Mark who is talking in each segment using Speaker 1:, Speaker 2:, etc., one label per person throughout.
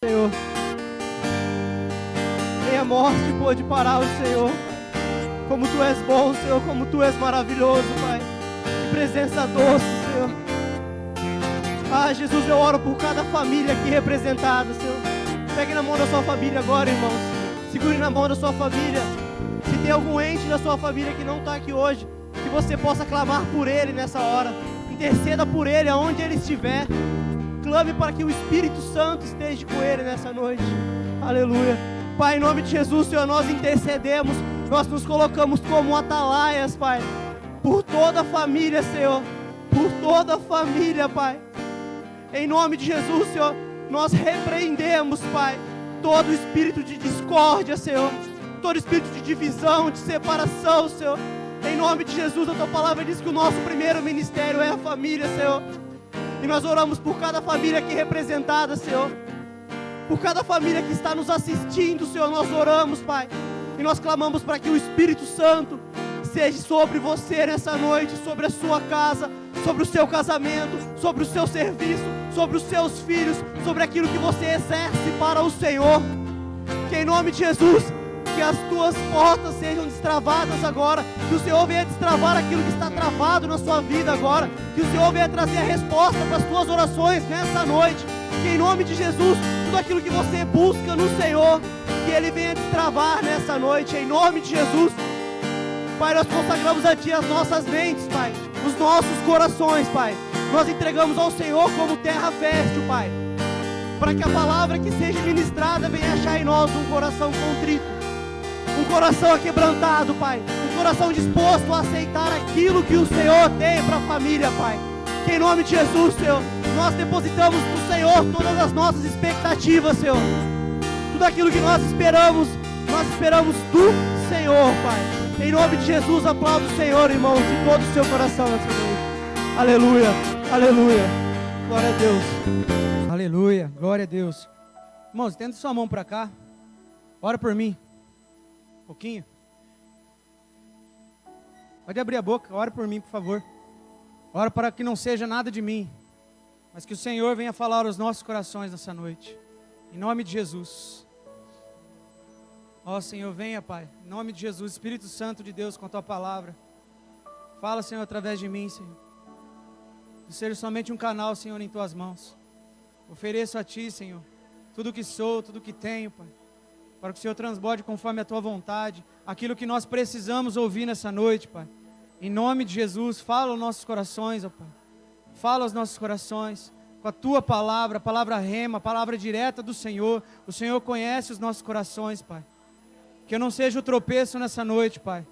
Speaker 1: Senhor. Nem a morte pôde parar o Senhor. Como Tu és bom, Senhor, como Tu és maravilhoso, Pai. Que presença doce, Senhor. Ah, Jesus, eu oro por cada família aqui representada, Senhor. Pegue na mão da sua família agora, irmãos. Segure na mão da sua família. Se tem algum ente da sua família que não está aqui hoje, que você possa clamar por ele nessa hora. Interceda por ele aonde ele estiver. Clame para que o Espírito Santo esteja com ele nessa noite. Aleluia. Pai, em nome de Jesus, Senhor, nós intercedemos. Nós nos colocamos como atalaias, Pai. Por toda a família, Senhor. Por toda a família, Pai. Em nome de Jesus, Senhor, nós repreendemos, Pai, todo espírito de discórdia, Senhor. Todo espírito de divisão, de separação, Senhor. Em nome de Jesus, a Tua palavra diz que o nosso primeiro ministério é a família, Senhor. E nós oramos por cada família aqui representada, Senhor. Por cada família que está nos assistindo, Senhor, nós oramos, Pai. E nós clamamos para que o Espírito Santo seja sobre você nessa noite, sobre a sua casa, sobre o seu casamento, sobre o seu serviço, sobre os seus filhos, sobre aquilo que você exerce para o Senhor. Que em nome de Jesus, que as tuas portas sejam destravadas agora, que o Senhor venha destravar aquilo que está travado na sua vida agora, que o Senhor venha trazer a resposta para as tuas orações nessa noite, que em nome de Jesus, tudo aquilo que você busca no Senhor, que Ele venha destravar nessa noite, em nome de Jesus. Pai, nós consagramos a Ti as nossas mentes, Pai, os nossos corações, Pai, nós entregamos ao Senhor como terra fértil, Pai, para que a palavra que seja ministrada venha achar em nós um coração contrito, um coração aquebrantado, Pai, um coração disposto a aceitar aquilo que o Senhor tem para a família, Pai. Que em nome de Jesus, Senhor, nós depositamos no Senhor todas as nossas expectativas, Senhor. Tudo aquilo que nós esperamos do Senhor, Pai. Em nome de Jesus, aplauda o Senhor, irmãos, de todo o seu coração nessa noite. Aleluia, aleluia. Glória a Deus.
Speaker 2: Aleluia, glória a Deus. Irmãos, tenda sua mão para cá. Ora por mim. Um pouquinho. Pode abrir a boca, ora por mim, por favor. Ora para que não seja nada de mim, mas que o Senhor venha falar aos nossos corações nessa noite. Em nome de Jesus. Ó Senhor, venha, Pai. Em nome de Jesus, Espírito Santo de Deus, com a Tua palavra. Fala, Senhor, através de mim, Senhor. Que seja somente um canal, Senhor, em Tuas mãos. Ofereço a Ti, Senhor, tudo que sou, tudo que tenho, Pai. Para que o Senhor transborde conforme a Tua vontade, aquilo que nós precisamos ouvir nessa noite, Pai. Em nome de Jesus, fala aos nossos corações, ó Pai. Fala aos nossos corações, com a Tua palavra, a palavra rema, a palavra direta do Senhor. O Senhor conhece os nossos corações, Pai. Que eu não seja o tropeço nessa noite, Pai.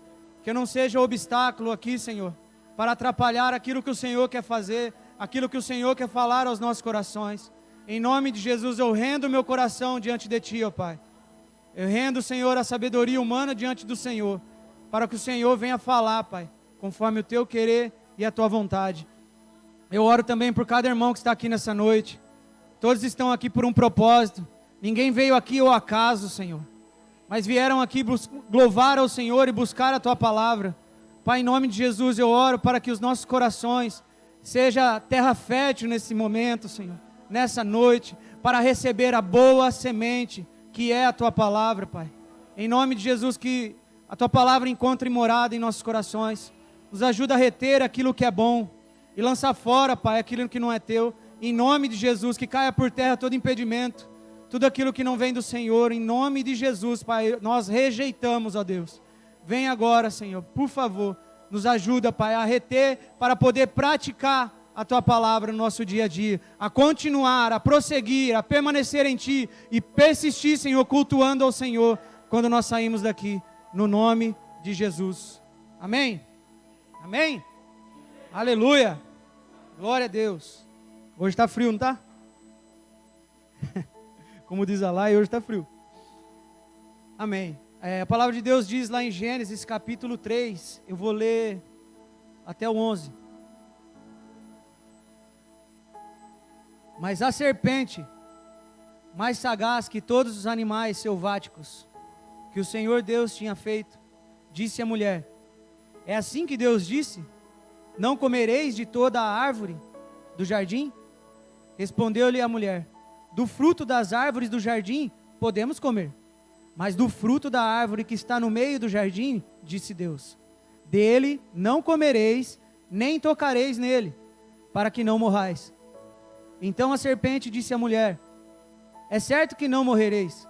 Speaker 2: Que eu não seja o obstáculo aqui, Senhor, para atrapalhar aquilo que o Senhor quer fazer, aquilo que o Senhor quer falar aos nossos corações. Em nome de Jesus, eu rendo o meu coração diante de Ti, ó Pai. Eu rendo, Senhor, a sabedoria humana diante do Senhor, para que o Senhor venha falar, Pai, conforme o Teu querer e a Tua vontade. Eu oro também por cada irmão que está aqui nessa noite. Todos estão aqui por um propósito. Ninguém veio aqui ao acaso, Senhor, mas vieram aqui louvar ao Senhor e buscar a Tua palavra. Pai, em nome de Jesus, eu oro para que os nossos corações seja terra fértil nesse momento, Senhor, nessa noite, para receber a boa semente que é a Tua palavra, Pai. Em nome de Jesus, que a Tua palavra encontre morada em nossos corações. Nos ajuda a reter aquilo que é bom e lançar fora, Pai, aquilo que não é Teu. Em nome de Jesus, que caia por terra todo impedimento, tudo aquilo que não vem do Senhor. Em nome de Jesus, Pai, nós rejeitamos, ó Deus. Vem agora, Senhor, por favor, nos ajuda, Pai, a reter para poder praticar a Tua palavra no nosso dia a dia, a continuar, a prosseguir, a permanecer em Ti e persistir, Senhor, cultuando ao Senhor quando nós saímos daqui, no nome de Jesus. Amém? Amém? Aleluia! Glória a Deus. Hoje está frio, não está? Como diz a lá, hoje está frio. Amém. A palavra de Deus diz lá em Gênesis capítulo 3, eu vou ler até o 11. Mas a serpente, mais sagaz que todos os animais selváticos que o Senhor Deus tinha feito, disse à mulher: é assim que Deus disse? Não comereis de toda a árvore do jardim? Respondeu-lhe a mulher: do fruto das árvores do jardim podemos comer, mas do fruto da árvore que está no meio do jardim, disse Deus, dele não comereis, nem tocareis nele, para que não morrais. Então a serpente disse à mulher, é certo que não morrereis,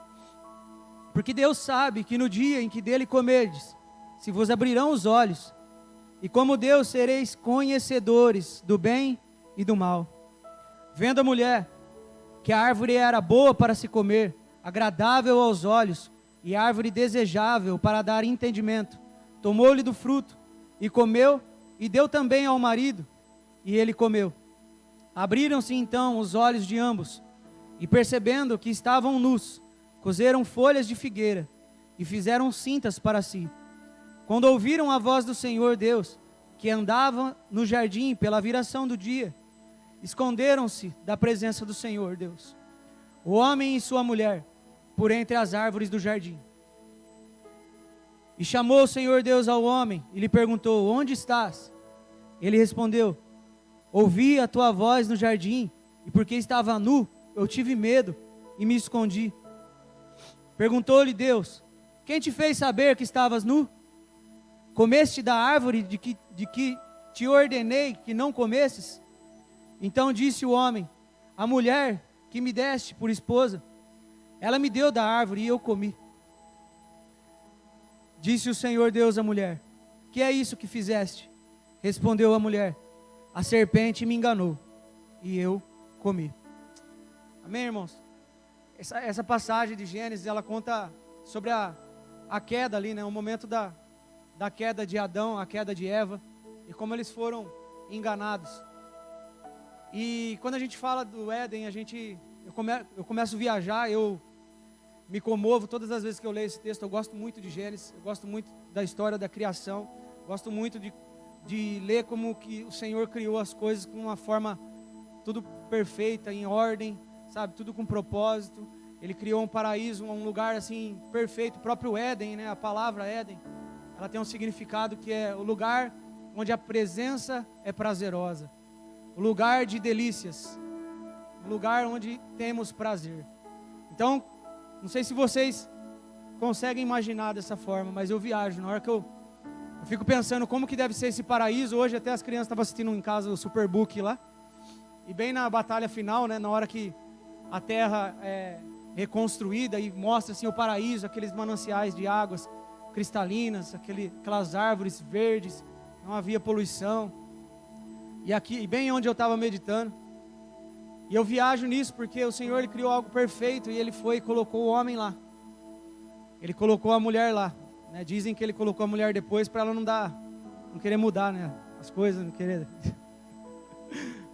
Speaker 2: porque Deus sabe que no dia em que dele comerdes, se vos abrirão os olhos, e como Deus sereis conhecedores do bem e do mal. Vendo a mulher que a árvore era boa para se comer, agradável aos olhos, e árvore desejável para dar entendimento, tomou-lhe do fruto, e comeu, e deu também ao marido, e ele comeu. Abriram-se então os olhos de ambos, e percebendo que estavam nus, coseram folhas de figueira, e fizeram cintas para si. Quando ouviram a voz do Senhor Deus, que andava no jardim pela viração do dia, esconderam-se da presença do Senhor Deus, o homem e sua mulher, por entre as árvores do jardim. E chamou o Senhor Deus ao homem, e lhe perguntou, onde estás? Ele respondeu, ouvi a tua voz no jardim, e porque estava nu, eu tive medo, e me escondi. Perguntou-lhe Deus, quem te fez saber que estavas nu? Comeste da árvore de que te ordenei que não comesses? Então disse o homem, a mulher que me deste por esposa, ela me deu da árvore e eu comi. Disse o Senhor Deus à mulher, que é isso que fizeste? Respondeu a mulher, a serpente me enganou e eu comi. Amém, irmãos? Essa passagem de Gênesis, ela conta sobre a queda ali, né? O momento da queda de Adão, a queda de Eva, e como eles foram enganados. E quando a gente fala do Éden, eu começo a viajar, eu me comovo todas as vezes que eu leio esse texto. Eu gosto muito de Gênesis, eu gosto muito da história da criação, gosto muito de ler como que o Senhor criou as coisas com uma forma tudo perfeita, em ordem, sabe, tudo com propósito. Ele criou um paraíso, um lugar assim perfeito, o próprio Éden, né? A palavra Éden, ela tem um significado que é o lugar onde a presença é prazerosa, o lugar de delícias, o lugar onde temos prazer. Então, não sei se vocês conseguem imaginar dessa forma, mas eu viajo, na hora que eu fico pensando como que deve ser esse paraíso. Hoje até as crianças estavam assistindo em casa o Superbook lá, e bem na batalha final, né, na hora que a terra é reconstruída e mostra assim o paraíso, aqueles mananciais de águas cristalinas, aquelas árvores verdes, não havia poluição. E aqui, bem onde eu estava meditando, e eu viajo nisso porque o Senhor, Ele criou algo perfeito, e Ele foi e colocou o homem lá. Ele colocou a mulher lá, né? Dizem que Ele colocou a mulher depois para ela não querer mudar, né, as coisas, não querer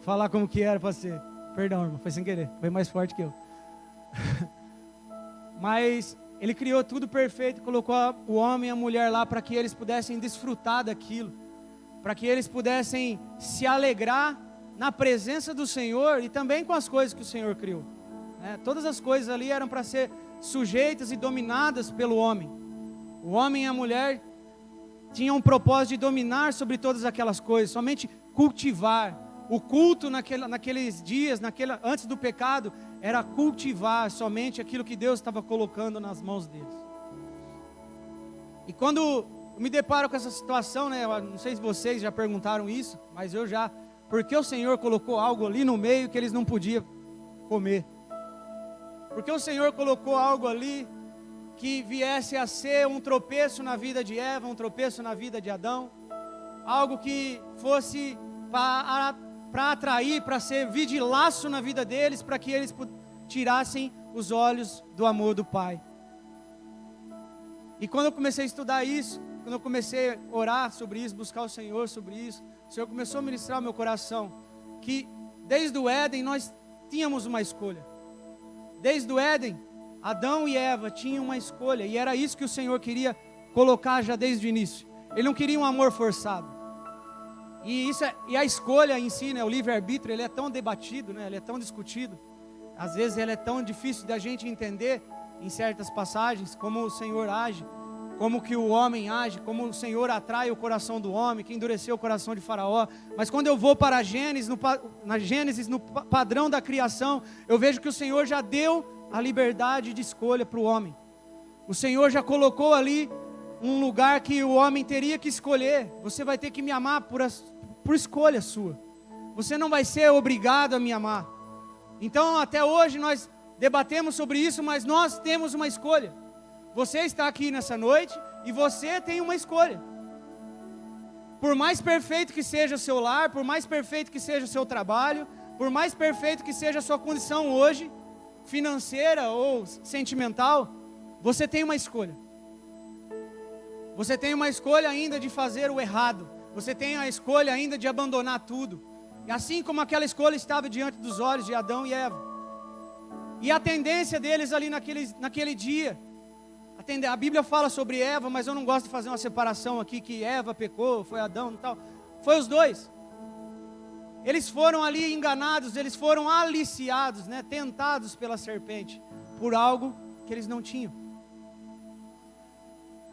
Speaker 2: falar como que era para ser. Perdão, irmão, foi sem querer, foi mais forte que eu. Mas Ele criou tudo perfeito, colocou o homem e a mulher lá para que eles pudessem desfrutar daquilo, para que eles pudessem se alegrar na presença do Senhor e também com as coisas que o Senhor criou, né? Todas as coisas ali eram para ser sujeitas e dominadas pelo homem. O homem e a mulher tinham um propósito de dominar sobre todas aquelas coisas, somente cultivar. O culto naqueles dias, antes do pecado, era cultivar somente aquilo que Deus estava colocando nas mãos deles. E quando eu me deparo com essa situação, né, eu não sei se vocês já perguntaram isso, mas eu já, porque o Senhor colocou algo ali no meio que eles não podiam comer? Porque o Senhor colocou algo ali que viesse a ser um tropeço na vida de Eva, um tropeço na vida de Adão, algo que fosse para atrair, para servir de laço na vida deles, para que eles tirassem os olhos do amor do Pai. E quando eu comecei a estudar isso, quando eu comecei a orar sobre isso, buscar o Senhor sobre isso, o Senhor começou a ministrar ao meu coração que desde o Éden nós tínhamos uma escolha. Desde o Éden, Adão e Eva tinham uma escolha, e era isso que o Senhor queria colocar já desde o início. Ele não queria um amor forçado. E a escolha em si, né, o livre-arbítrio, ele é tão debatido, né, ele é tão discutido. Às vezes ele é tão difícil da gente entender em certas passagens, como o Senhor age, como que o homem age, como o Senhor atrai o coração do homem, que endureceu o coração de Faraó. Mas quando eu vou para Gênesis, na Gênesis, no padrão da criação, eu vejo que o Senhor já deu a liberdade de escolha para o homem. O Senhor já colocou ali um lugar que o homem teria que escolher. Você vai ter que me amar por escolha sua. Você não vai ser obrigado a me amar. Então até hoje nós debatemos sobre isso, mas nós temos uma escolha. Você está aqui nessa noite e você tem uma escolha. Por mais perfeito que seja o seu lar, por mais perfeito que seja o seu trabalho, por mais perfeito que seja a sua condição hoje, financeira ou sentimental, você tem uma escolha. Você tem uma escolha ainda de fazer o errado. Você tem a escolha ainda de abandonar tudo. E assim como aquela escolha estava diante dos olhos de Adão e Eva. E a tendência deles ali naquele dia. A Bíblia fala sobre Eva, mas eu não gosto de fazer uma separação aqui, que Eva pecou, foi Adão e tal. Foi os dois. Eles foram ali enganados, eles foram aliciados, né, tentados pela serpente, por algo que eles não tinham.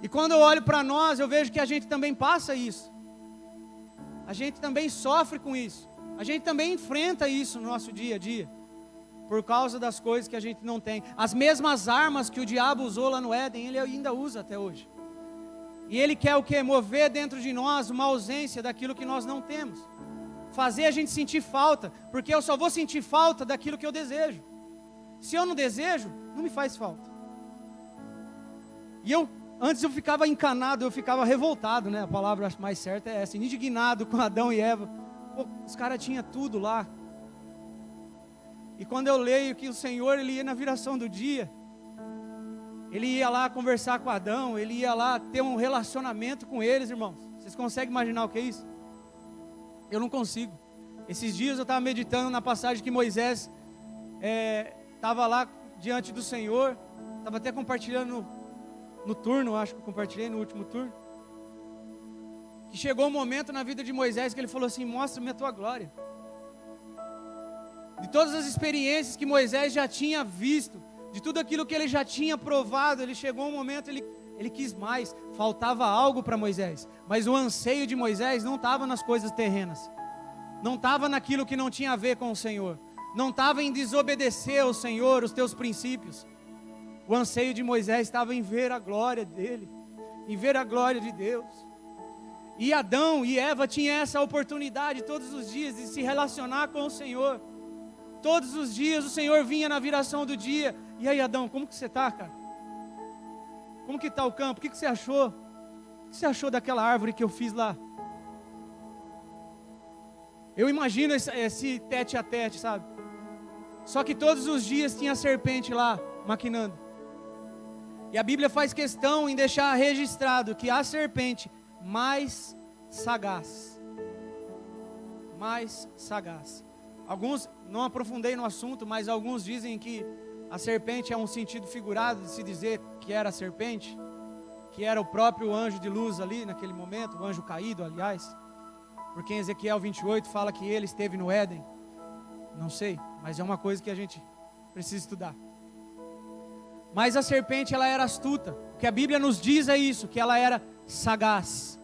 Speaker 2: E quando eu olho para nós, eu vejo que a gente também passa isso. A gente também sofre com isso. A gente também enfrenta isso no nosso dia a dia. Por causa das coisas que a gente não tem. As mesmas armas que o diabo usou lá no Éden, ele ainda usa até hoje. E ele quer o quê? Mover dentro de nós uma ausência daquilo que nós não temos. Fazer a gente sentir falta. Porque eu só vou sentir falta daquilo que eu desejo. Se eu não desejo, não me faz falta. E antes eu ficava encanado, eu ficava revoltado, né? A palavra mais certa é essa, indignado com Adão e Eva. Pô, os caras tinham tudo lá. E quando eu leio que o Senhor, Ele ia na viração do dia, Ele ia lá conversar com Adão, Ele ia lá ter um relacionamento com eles, irmãos. Vocês conseguem imaginar o que é isso? Eu não consigo. Esses dias eu estava meditando na passagem que Moisés estava lá diante do Senhor, estava até compartilhando no turno, acho que eu compartilhei no último turno, que chegou um momento na vida de Moisés que ele falou assim: mostra-me a tua glória. De todas as experiências que Moisés já tinha visto, de tudo aquilo que ele já tinha provado, ele chegou um momento, ele quis mais, faltava algo para Moisés, mas o anseio de Moisés não estava nas coisas terrenas, não estava naquilo que não tinha a ver com o Senhor, não estava em desobedecer ao Senhor, os teus princípios. O anseio de Moisés estava em ver a glória dele, em ver a glória de Deus. E Adão e Eva tinham essa oportunidade todos os dias de se relacionar com o Senhor. Todos os dias o Senhor vinha na viração do dia. E aí, Adão, como que você está, cara? Como que está o campo? O que você achou? O que você achou daquela árvore que eu fiz lá? Eu imagino esse tete a tete, sabe? Só que todos os dias tinha a serpente lá, maquinando. E a Bíblia faz questão em deixar registrado que a serpente mais sagaz. Alguns, não aprofundei no assunto, mas alguns dizem que a serpente é um sentido figurado de se dizer que era a serpente, que era o próprio anjo de luz ali naquele momento, o anjo caído, aliás. Porque em Ezequiel 28 fala que ele esteve no Éden. Não sei, mas é uma coisa que a gente precisa estudar. Mas a serpente, ela era astuta. O que a Bíblia nos diz é isso, que ela era sagaz,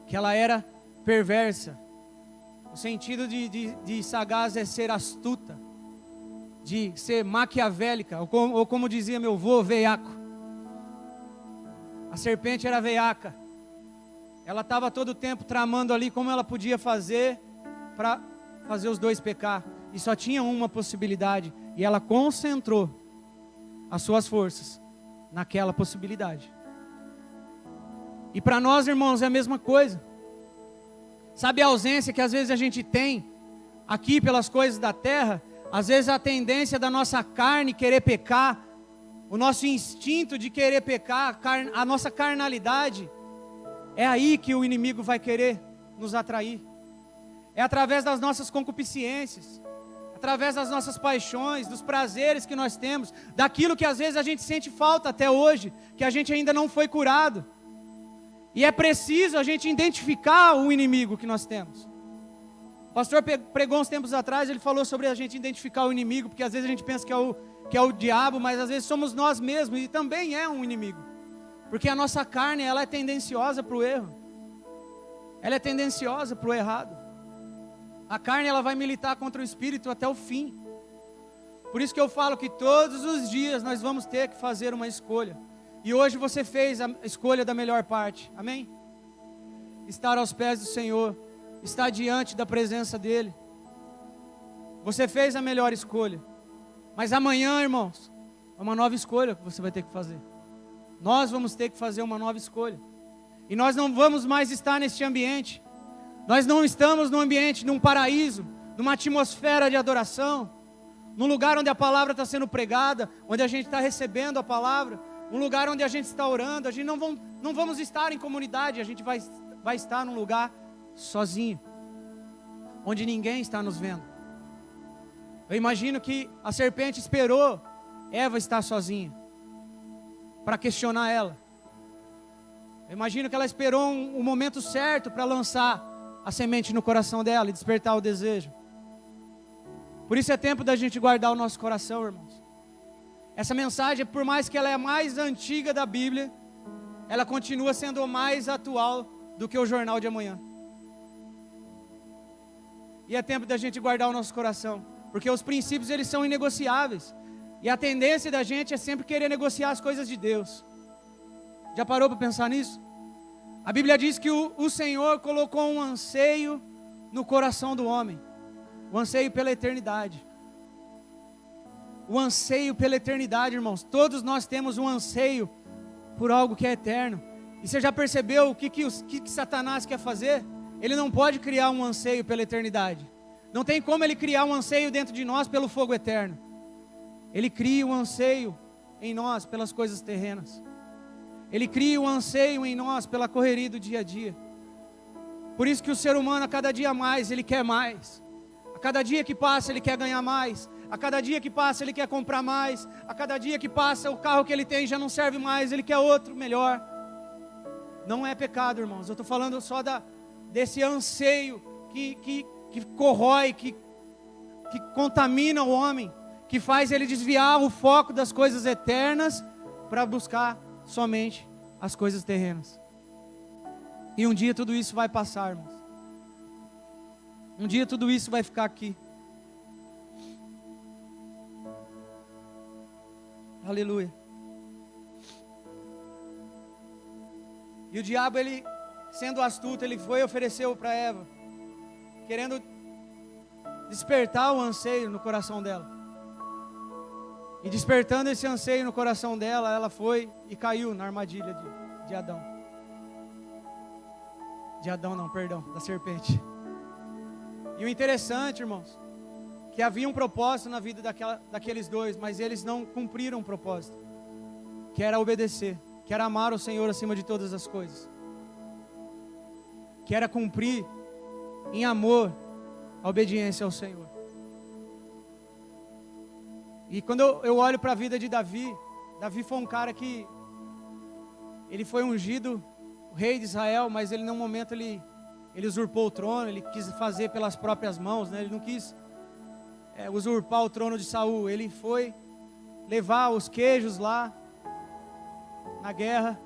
Speaker 2: que ela era perversa. O sentido de sagaz é ser astuta, de ser maquiavélica, ou como dizia meu avô, veiaco. A serpente era veiaca. Ela estava todo o tempo tramando ali como ela podia fazer para fazer os dois pecar. E só tinha uma possibilidade, e ela concentrou as suas forças naquela possibilidade. E para nós, irmãos, é a mesma coisa. Sabe a ausência que às vezes a gente tem aqui pelas coisas da terra? Às vezes a tendência da nossa carne querer pecar, o nosso instinto de querer pecar, a nossa carnalidade, é aí que o inimigo vai querer nos atrair. É através das nossas concupiscências, através das nossas paixões, dos prazeres que nós temos, daquilo que às vezes a gente sente falta até hoje, que a gente ainda não foi curado. E é preciso a gente identificar o inimigo que nós temos. O pastor pregou uns tempos atrás, ele falou sobre a gente identificar o inimigo, porque às vezes a gente pensa que é o diabo, mas às vezes somos nós mesmos, e também é um inimigo. Porque a nossa carne, ela é tendenciosa para o erro. Ela é tendenciosa para o errado. A carne, ela vai militar contra o espírito até o fim. Por isso que eu falo que todos os dias nós vamos ter que fazer uma escolha. E hoje você fez a escolha da melhor parte. Amém? Estar aos pés do Senhor. Estar diante da presença dEle. Você fez a melhor escolha. Mas amanhã, irmãos, é uma nova escolha que você vai ter que fazer. Nós vamos ter que fazer uma nova escolha. E nós não vamos mais estar neste ambiente. Nós não estamos num ambiente, num paraíso, numa atmosfera de adoração, num lugar onde a palavra está sendo pregada, onde a gente está recebendo a palavra, um lugar onde a gente está orando. A gente não vamos estar em comunidade, a gente vai estar num lugar sozinho, onde ninguém está nos vendo. Eu imagino que a serpente esperou Eva estar sozinha, para questionar ela. Eu imagino que ela esperou um momento certo para lançar a semente no coração dela e despertar o desejo. Por isso é tempo da gente guardar o nosso coração, irmãos. Essa mensagem, por mais que ela é a mais antiga da Bíblia, ela continua sendo mais atual do que o jornal de amanhã. E é tempo da gente guardar o nosso coração, porque os princípios, eles são inegociáveis. E a tendência da gente é sempre querer negociar as coisas de Deus. Já parou para pensar nisso? A Bíblia diz que o Senhor colocou um anseio no coração do homem. O anseio pela eternidade. O anseio pela eternidade, irmãos. Todos nós temos um anseio por algo que é eterno. E você já percebeu o que Satanás quer fazer? Ele não pode criar um anseio pela eternidade. Não tem como ele criar um anseio dentro de nós pelo fogo eterno. Ele cria um anseio em nós pelas coisas terrenas. Ele cria um anseio em nós pela correria do dia a dia. Por isso que o ser humano, a cada dia mais, ele quer mais. A cada dia que passa, ele quer ganhar mais. A cada dia que passa, ele quer comprar mais. A cada dia que passa, o carro que ele tem já não serve mais, ele quer outro melhor. Não é pecado, irmãos. Eu estou falando só desse anseio que corrói, que contamina o homem, que faz ele desviar o foco das coisas eternas para buscar somente as coisas terrenas. E um dia tudo isso vai passar, irmãos. Um dia tudo isso vai ficar aqui. Aleluia. E o diabo, ele, sendo astuto, ele foi e ofereceu para Eva, querendo despertar o anseio no coração dela. E despertando esse anseio no coração dela, ela foi e caiu na armadilha de Adão. De Adão não, perdão, da serpente. E o interessante, irmãos, que havia um propósito na vida daqueles dois, mas eles não cumpriram o propósito, que era obedecer, que era amar o Senhor acima de todas as coisas, que era cumprir em amor a obediência ao Senhor. E quando eu olho para a vida de Davi foi um cara que ele foi ungido o rei de Israel, mas ele num momento ele usurpou o trono, ele quis fazer pelas próprias mãos, né? Ele não quis usurpar o trono de Saul. Ele foi levar os queijos lá na guerra.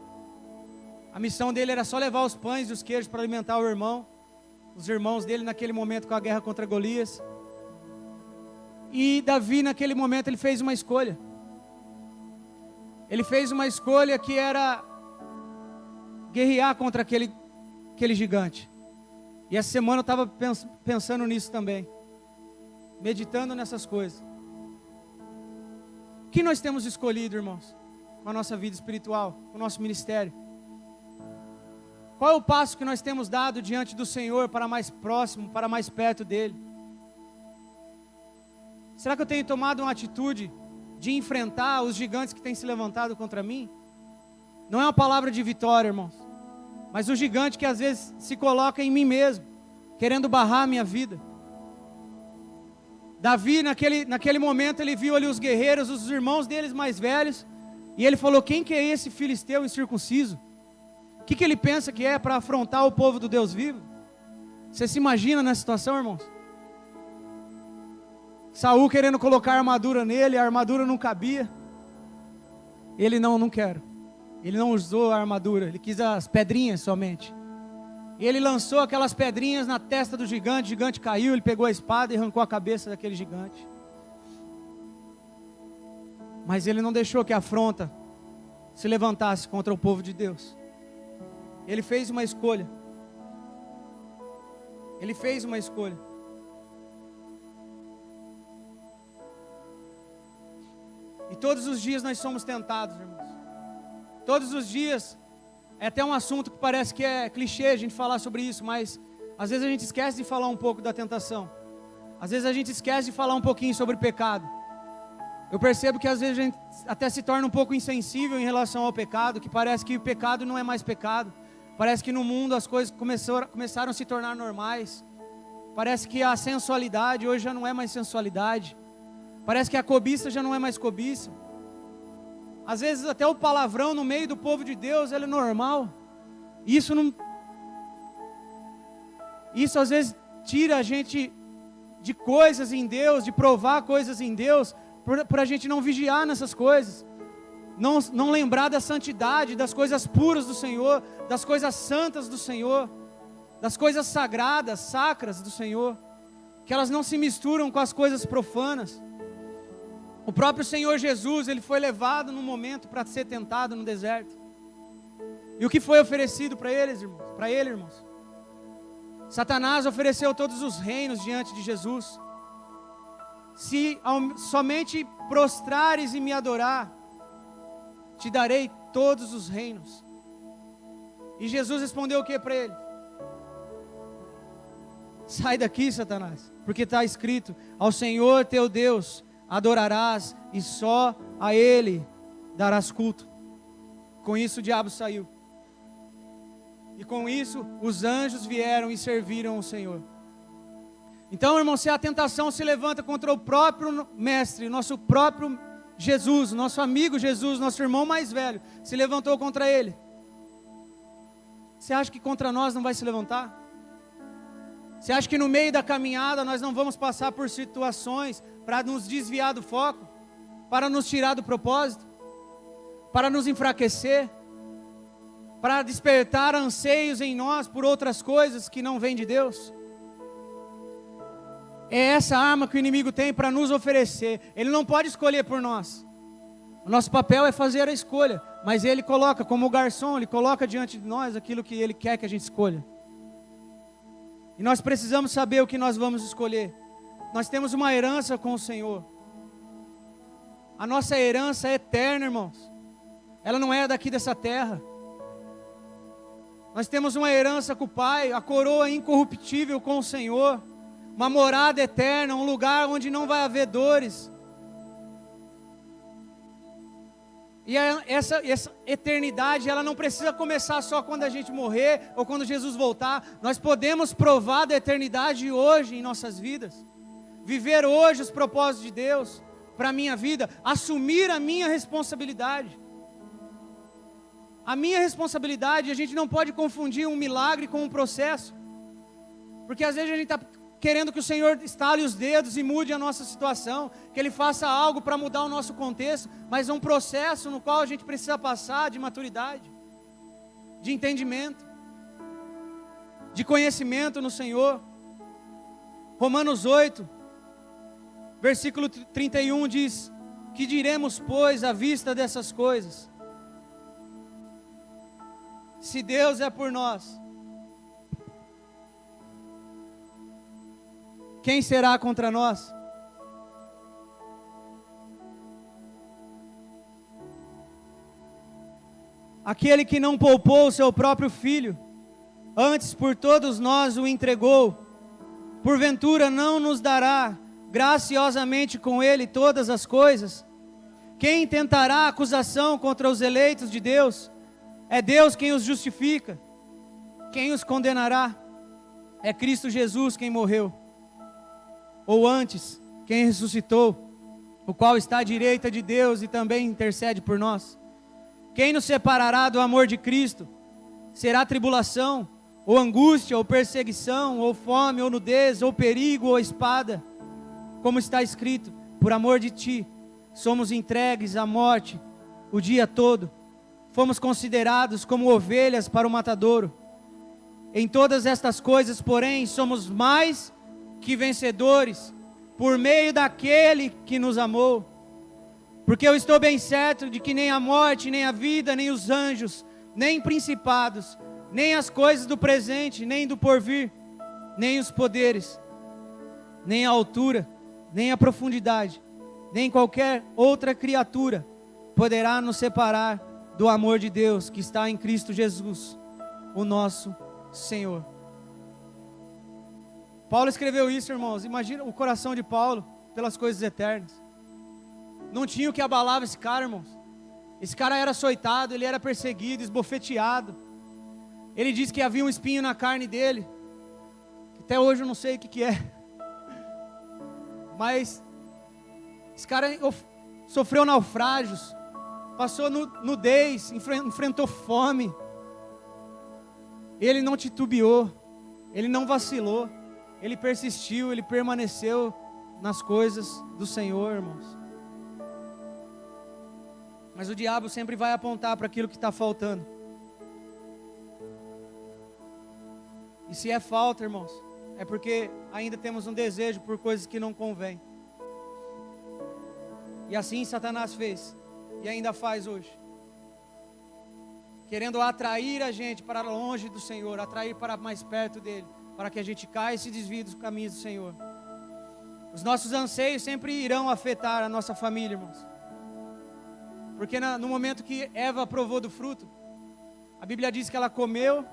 Speaker 2: A missão dele era só levar os pães e os queijos para alimentar os irmãos dele naquele momento com a guerra contra Golias. E Davi, naquele momento, ele fez uma escolha. Ele fez uma escolha que era guerrear contra aquele gigante. E essa semana eu estava pensando nisso também, meditando nessas coisas. O que nós temos escolhido, irmãos, com a nossa vida espiritual, com o nosso ministério? Qual é o passo que nós temos dado diante do Senhor para mais próximo, para mais perto dEle? Será que eu tenho tomado uma atitude de enfrentar os gigantes que têm se levantado contra mim? Não é uma palavra de vitória, irmãos, mas o gigante que às vezes se coloca em mim mesmo, querendo barrar a minha vida. Davi, naquele momento, ele viu ali os guerreiros, os irmãos deles mais velhos, e ele falou: quem que é esse filisteu incircunciso? O que ele pensa que é para afrontar o povo do Deus vivo? Você se imagina nessa situação, irmãos? Saul querendo colocar a armadura nele, a armadura não cabia. Ele não quero. Ele não usou a armadura, ele quis as pedrinhas somente. E ele lançou aquelas pedrinhas na testa do gigante, o gigante caiu, ele pegou a espada e arrancou a cabeça daquele gigante. Mas ele não deixou que a afronta se levantasse contra o povo de Deus. Ele fez uma escolha. Ele fez uma escolha. E todos os dias nós somos tentados, irmãos. Todos os dias. É até um assunto que parece que é clichê a gente falar sobre isso, mas às vezes a gente esquece de falar um pouco da tentação. Às vezes a gente esquece de falar um pouquinho sobre o pecado. Eu percebo que às vezes a gente até se torna um pouco insensível em relação ao pecado, que parece que o pecado não é mais pecado. Parece que no mundo as coisas começaram a se tornar normais. Parece que a sensualidade hoje já não é mais sensualidade. Parece que a cobiça já não é mais cobiça. Às vezes até o palavrão no meio do povo de Deus, ele é normal. Isso às vezes tira a gente de coisas em Deus, de provar coisas em Deus, por a gente não vigiar nessas coisas. Não lembrar da santidade, das coisas puras do Senhor, das coisas santas do Senhor, das coisas sagradas, sacras do Senhor, que elas não se misturam com as coisas profanas. O próprio Senhor Jesus, ele foi levado num momento para ser tentado no deserto. E o que foi oferecido para eles, irmãos? Para ele, irmãos? Satanás ofereceu todos os reinos diante de Jesus. Se somente prostrares e me adorar, te darei todos os reinos. E Jesus respondeu o que para ele? Sai daqui, Satanás, porque está escrito: ao Senhor teu Deus adorarás e só a Ele darás culto. Com isso o diabo saiu. E com isso os anjos vieram e serviram ao Senhor. Então, irmão, se a tentação se levanta contra o próprio mestre, nosso próprio Jesus, nosso amigo Jesus, nosso irmão mais velho, se levantou contra ele, você acha que contra nós não vai se levantar? Você acha que no meio da caminhada nós não vamos passar por situações para nos desviar do foco, para nos tirar do propósito, para nos enfraquecer, para despertar anseios em nós por outras coisas que não vêm de Deus? É essa arma que o inimigo tem para nos oferecer. Ele não pode escolher por nós. O nosso papel é fazer a escolha, mas ele coloca, como o garçom, ele coloca diante de nós aquilo que ele quer que a gente escolha. E nós precisamos saber o que nós vamos escolher. Nós temos uma herança com o Senhor. A nossa herança é eterna, irmãos. Ela não é daqui dessa terra. Nós temos uma herança com o Pai, a coroa incorruptível com o Senhor, uma morada eterna, um lugar onde não vai haver dores. E essa eternidade, ela não precisa começar só quando a gente morrer ou quando Jesus voltar. Nós podemos provar da eternidade hoje em nossas vidas. Viver hoje os propósitos de Deus para a minha vida. Assumir a minha responsabilidade. A minha responsabilidade, a gente não pode confundir um milagre com um processo. Porque às vezes a gente está querendo que o Senhor estale os dedos e mude a nossa situação, que Ele faça algo para mudar o nosso contexto, mas é um processo no qual a gente precisa passar de maturidade, de entendimento, de conhecimento no Senhor. Romanos 8, versículo 31 diz: que diremos, pois, à vista dessas coisas? Se Deus é por nós, quem será contra nós? Aquele que não poupou o seu próprio filho, antes por todos nós o entregou, porventura não nos dará graciosamente com ele todas as coisas? Quem tentará acusação contra os eleitos de Deus? É Deus quem os justifica. Quem os condenará? É Cristo Jesus quem morreu, ou antes, quem ressuscitou, o qual está à direita de Deus e também intercede por nós. Quem nos separará do amor de Cristo? Será tribulação, ou angústia, ou perseguição, ou fome, ou nudez, ou perigo, ou espada? Como está escrito: por amor de ti, somos entregues à morte o dia todo. fomos considerados como ovelhas para o matadouro. Em todas estas coisas, porém, somos mais que vencedores, por meio daquele que nos amou. Porque eu estou bem certo de que nem a morte, nem a vida, nem os anjos, nem principados, nem as coisas do presente, nem do porvir, nem os poderes, nem a altura, nem a profundidade, nem qualquer outra criatura poderá nos separar do amor de Deus que está em Cristo Jesus, o nosso Senhor. Paulo escreveu isso, irmãos. Imagina o coração de Paulo pelas coisas eternas. Não tinha o que abalava esse cara, irmãos. Esse cara era açoitado, ele era perseguido, esbofeteado. Ele disse que havia um espinho na carne dele, que até hoje eu não sei o que é. Mas esse cara sofreu naufrágios, passou nudez, enfrentou fome. Ele não titubeou, ele não vacilou, ele persistiu, ele permaneceu nas coisas do Senhor, irmãos. Mas o diabo sempre vai apontar para aquilo que está faltando. E se é falta, irmãos, é porque ainda temos um desejo por coisas que não convêm. E assim Satanás fez, e ainda faz hoje. Querendo atrair a gente para longe do Senhor, atrair para mais perto dele, para que a gente caia e se desvie dos caminhos do Senhor. Os nossos anseios sempre irão afetar a nossa família, irmãos. Porque no momento que Eva provou do fruto, a Bíblia diz que ela comeu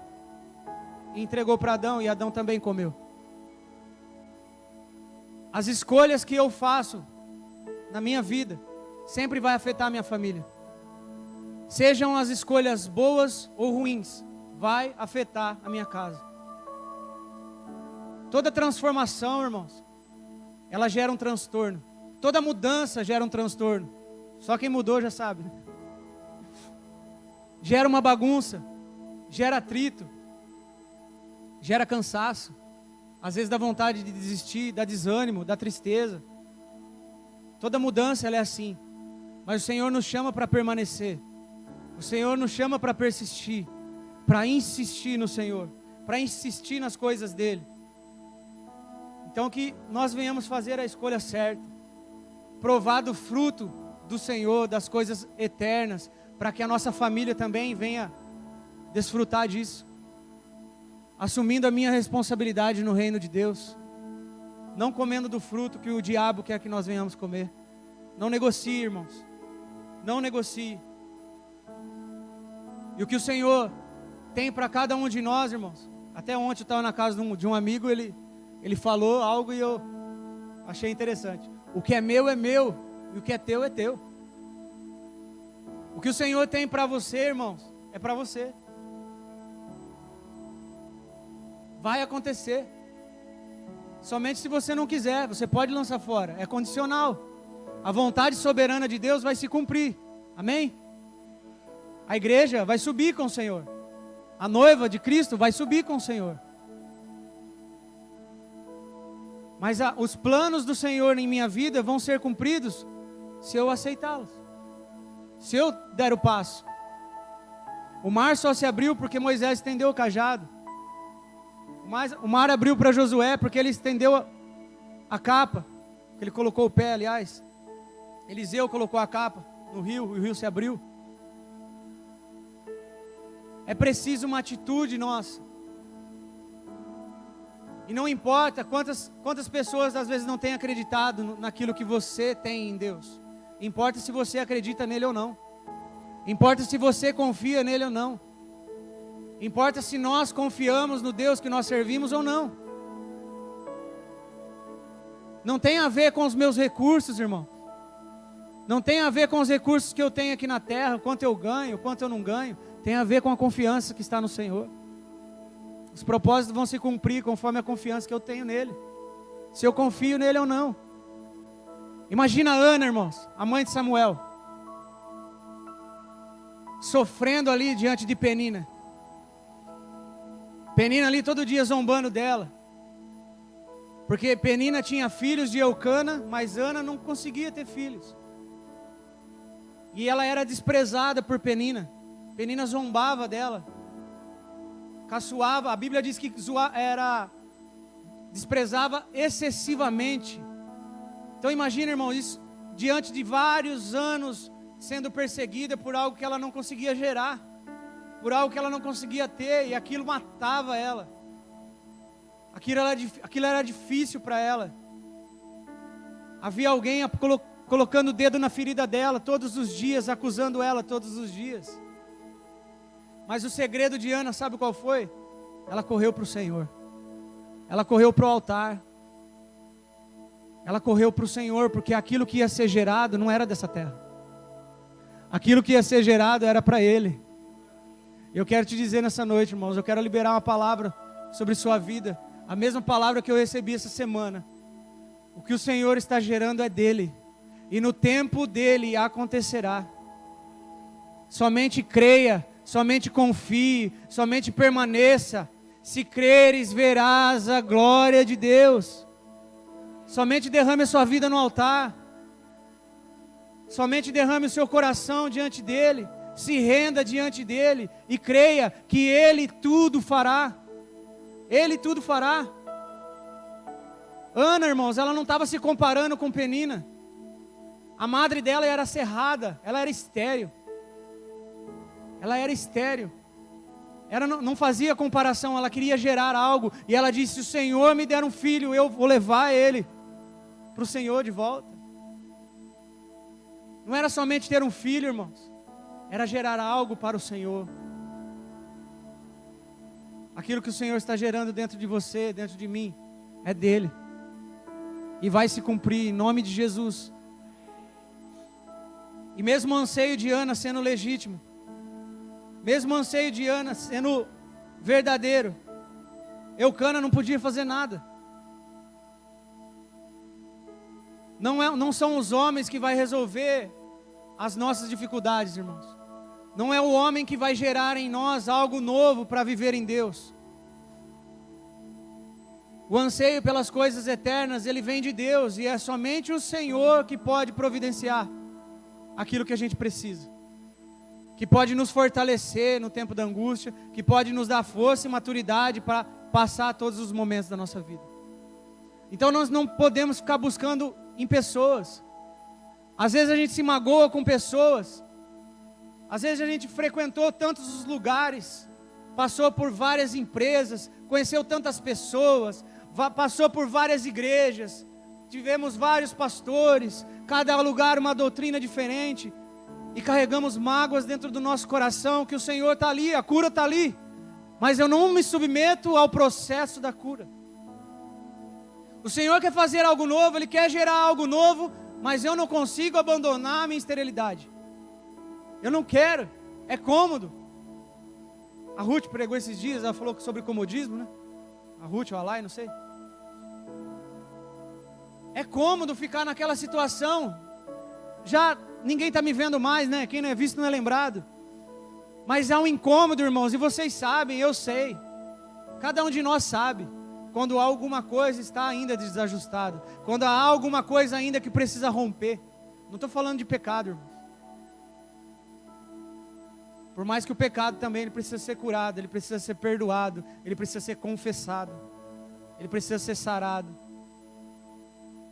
Speaker 2: e entregou para Adão, e Adão também comeu. As escolhas que eu faço na minha vida sempre vai afetar a minha família. Sejam as escolhas boas ou ruins, vai afetar a minha casa. Toda transformação, irmãos, ela gera um transtorno. Toda mudança gera um transtorno. Só quem mudou já sabe, né? Gera uma bagunça, gera atrito, gera cansaço. Às vezes dá vontade de desistir, dá desânimo, dá tristeza. Toda mudança ela é assim. Mas o Senhor nos chama para permanecer. O Senhor nos chama para persistir, para insistir no Senhor, para insistir nas coisas dEle. Então que nós venhamos fazer a escolha certa, provar do fruto do Senhor, das coisas eternas, para que a nossa família também venha desfrutar disso, assumindo a minha responsabilidade no reino de Deus, não comendo do fruto que o diabo quer que nós venhamos comer. Não negocie, irmãos, não negocie. E o que o Senhor tem para cada um de nós, irmãos, até ontem eu estava na casa de um amigo, ele falou algo e eu achei interessante. O que é meu, e o que é teu, é teu. O que o Senhor tem para você, irmãos, é para você. Vai acontecer. Somente se você não quiser, você pode lançar fora, é condicional. A vontade soberana de Deus vai se cumprir, amém? A igreja vai subir com o Senhor, a noiva de Cristo vai subir com o Senhor. Mas os planos do Senhor em minha vida vão ser cumpridos se eu aceitá-los, se eu der o passo. O mar só se abriu porque Moisés estendeu o cajado. O mar abriu para Josué porque ele estendeu a capa, que ele colocou o pé, aliás. Eliseu colocou a capa no rio, e o rio se abriu. É preciso uma atitude nossa. E não importa quantas pessoas às vezes não têm acreditado naquilo que você tem em Deus. Importa se você acredita nele ou não. Importa se você confia nele ou não. Importa se nós confiamos no Deus que nós servimos ou não. Não tem a ver com os meus recursos, irmão. Não tem a ver com os recursos que eu tenho aqui na terra, quanto eu ganho, quanto eu não ganho. Tem a ver com a confiança que está no Senhor. Os propósitos vão se cumprir conforme a confiança que eu tenho nele. Se eu confio nele ou não. Imagina a Ana, irmãos, a mãe de Samuel, sofrendo ali diante de Penina. Penina ali todo dia zombando dela. Porque Penina tinha filhos de Eucana, mas Ana não conseguia ter filhos. E ela era desprezada por Penina. Penina zombava dela, caçoava. A Bíblia diz que desprezava excessivamente. Então imagina, irmão, isso diante de vários anos sendo perseguida por algo que ela não conseguia gerar, por algo que ela não conseguia ter, e aquilo matava ela. Aquilo era difícil para ela. Havia alguém colocando o dedo na ferida dela todos os dias, acusando ela todos os dias. Mas o segredo de Ana, sabe qual foi? Ela correu para o Senhor. Ela correu para o altar. Ela correu para o Senhor, porque aquilo que ia ser gerado não era dessa terra. Aquilo que ia ser gerado era para Ele. Eu quero te dizer nessa noite, irmãos, eu quero liberar uma palavra sobre sua vida. A mesma palavra que eu recebi essa semana. O que o Senhor está gerando é dEle. E no tempo dEle acontecerá. Somente creia, somente confie, somente permaneça. Se creres, verás a glória de Deus. Somente derrame a sua vida no altar. Somente derrame o seu coração diante dEle. Se renda diante dEle e creia que Ele tudo fará. Ele tudo fará. Ana, irmãos, ela não estava se comparando com Penina. A madre dela era cerrada, ela era estéril. Ela era estéril. Ela não fazia comparação, ela queria gerar algo. E ela disse: se o Senhor me der um filho, eu vou levar ele para o Senhor de volta. Não era somente ter um filho, irmãos. Era gerar algo para o Senhor. Aquilo que o Senhor está gerando dentro de você, dentro de mim, é dele. E vai se cumprir em nome de Jesus. E mesmo o anseio de Ana sendo legítimo, mesmo o anseio de Ana sendo verdadeiro, Eucana não podia fazer nada. Não são os homens que vai resolver as nossas dificuldades, irmãos. Não é o homem que vai gerar em nós algo novo para viver em Deus. O anseio pelas coisas eternas, ele vem de Deus, e é somente o Senhor que pode providenciar aquilo que a gente precisa, que pode nos fortalecer no tempo da angústia, que pode nos dar força e maturidade para passar todos os momentos da nossa vida. Então nós não podemos ficar buscando em pessoas. Às vezes a gente se magoa com pessoas, às vezes a gente frequentou tantos os lugares, passou por várias empresas, conheceu tantas pessoas, passou por várias igrejas, tivemos vários pastores, cada lugar uma doutrina diferente, e carregamos mágoas dentro do nosso coração, que o Senhor está ali, a cura está ali, mas eu não me submeto ao processo da cura. O Senhor quer fazer algo novo, Ele quer gerar algo novo, mas eu não consigo abandonar a minha esterilidade. Eu não quero, é cômodo. A Ruth pregou esses dias, ela falou sobre comodismo, né? A Ruth ou a Lai, não sei. É cômodo ficar naquela situação. Já ninguém está me vendo mais, né? Quem não é visto não é lembrado. Mas é um incômodo, irmãos, e vocês sabem, eu sei. Cada um de nós sabe. Quando alguma coisa está ainda desajustada. Quando há alguma coisa ainda que precisa romper. Não estou falando de pecado, irmãos. Por mais que o pecado também ele precisa ser curado, ele precisa ser perdoado, ele precisa ser confessado, ele precisa ser sarado.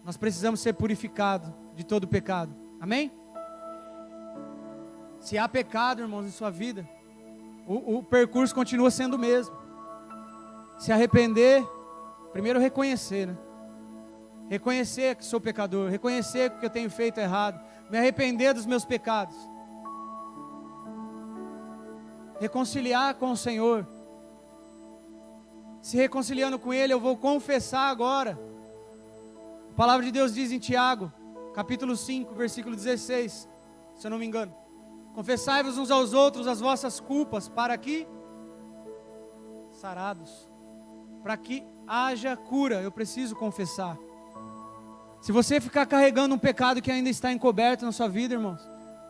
Speaker 2: Nós precisamos ser purificados de todo pecado. Amém? Se há pecado, irmãos, em sua vida, o percurso continua sendo o mesmo. Se arrepender, primeiro reconhecer, né? Reconhecer que sou pecador, reconhecer que eu tenho feito errado, me arrepender dos meus pecados. Reconciliar com o Senhor. Se reconciliando com Ele, eu vou confessar agora. A palavra de Deus diz em Tiago, capítulo 5, versículo 16, se eu não me engano: confessai-vos uns aos outros as vossas culpas, para que sarados, para que haja cura. Eu preciso confessar. Se você ficar carregando um pecado que ainda está encoberto na sua vida, irmãos,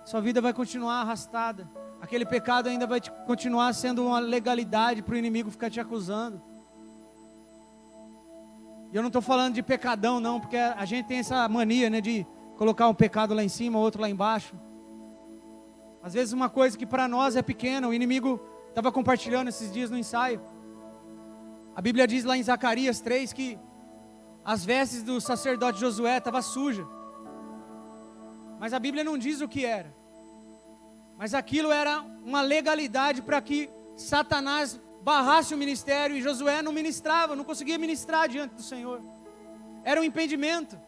Speaker 2: sua vida vai continuar arrastada. Aquele pecado ainda vai continuar sendo uma legalidade para o inimigo ficar te acusando. E eu não estou falando de pecadão não, porque a gente tem essa mania, né, de colocar um pecado lá em cima, outro lá embaixo. Às vezes uma coisa que para nós é pequena, o inimigo estava compartilhando esses dias no ensaio. A Bíblia diz lá em Zacarias 3 que as vestes do sacerdote Josué estavam sujas. Mas a Bíblia não diz o que era. Mas aquilo era uma legalidade para que Satanás barrasse o ministério, e Josué não ministrava, não conseguia ministrar diante do Senhor. Era um impedimento.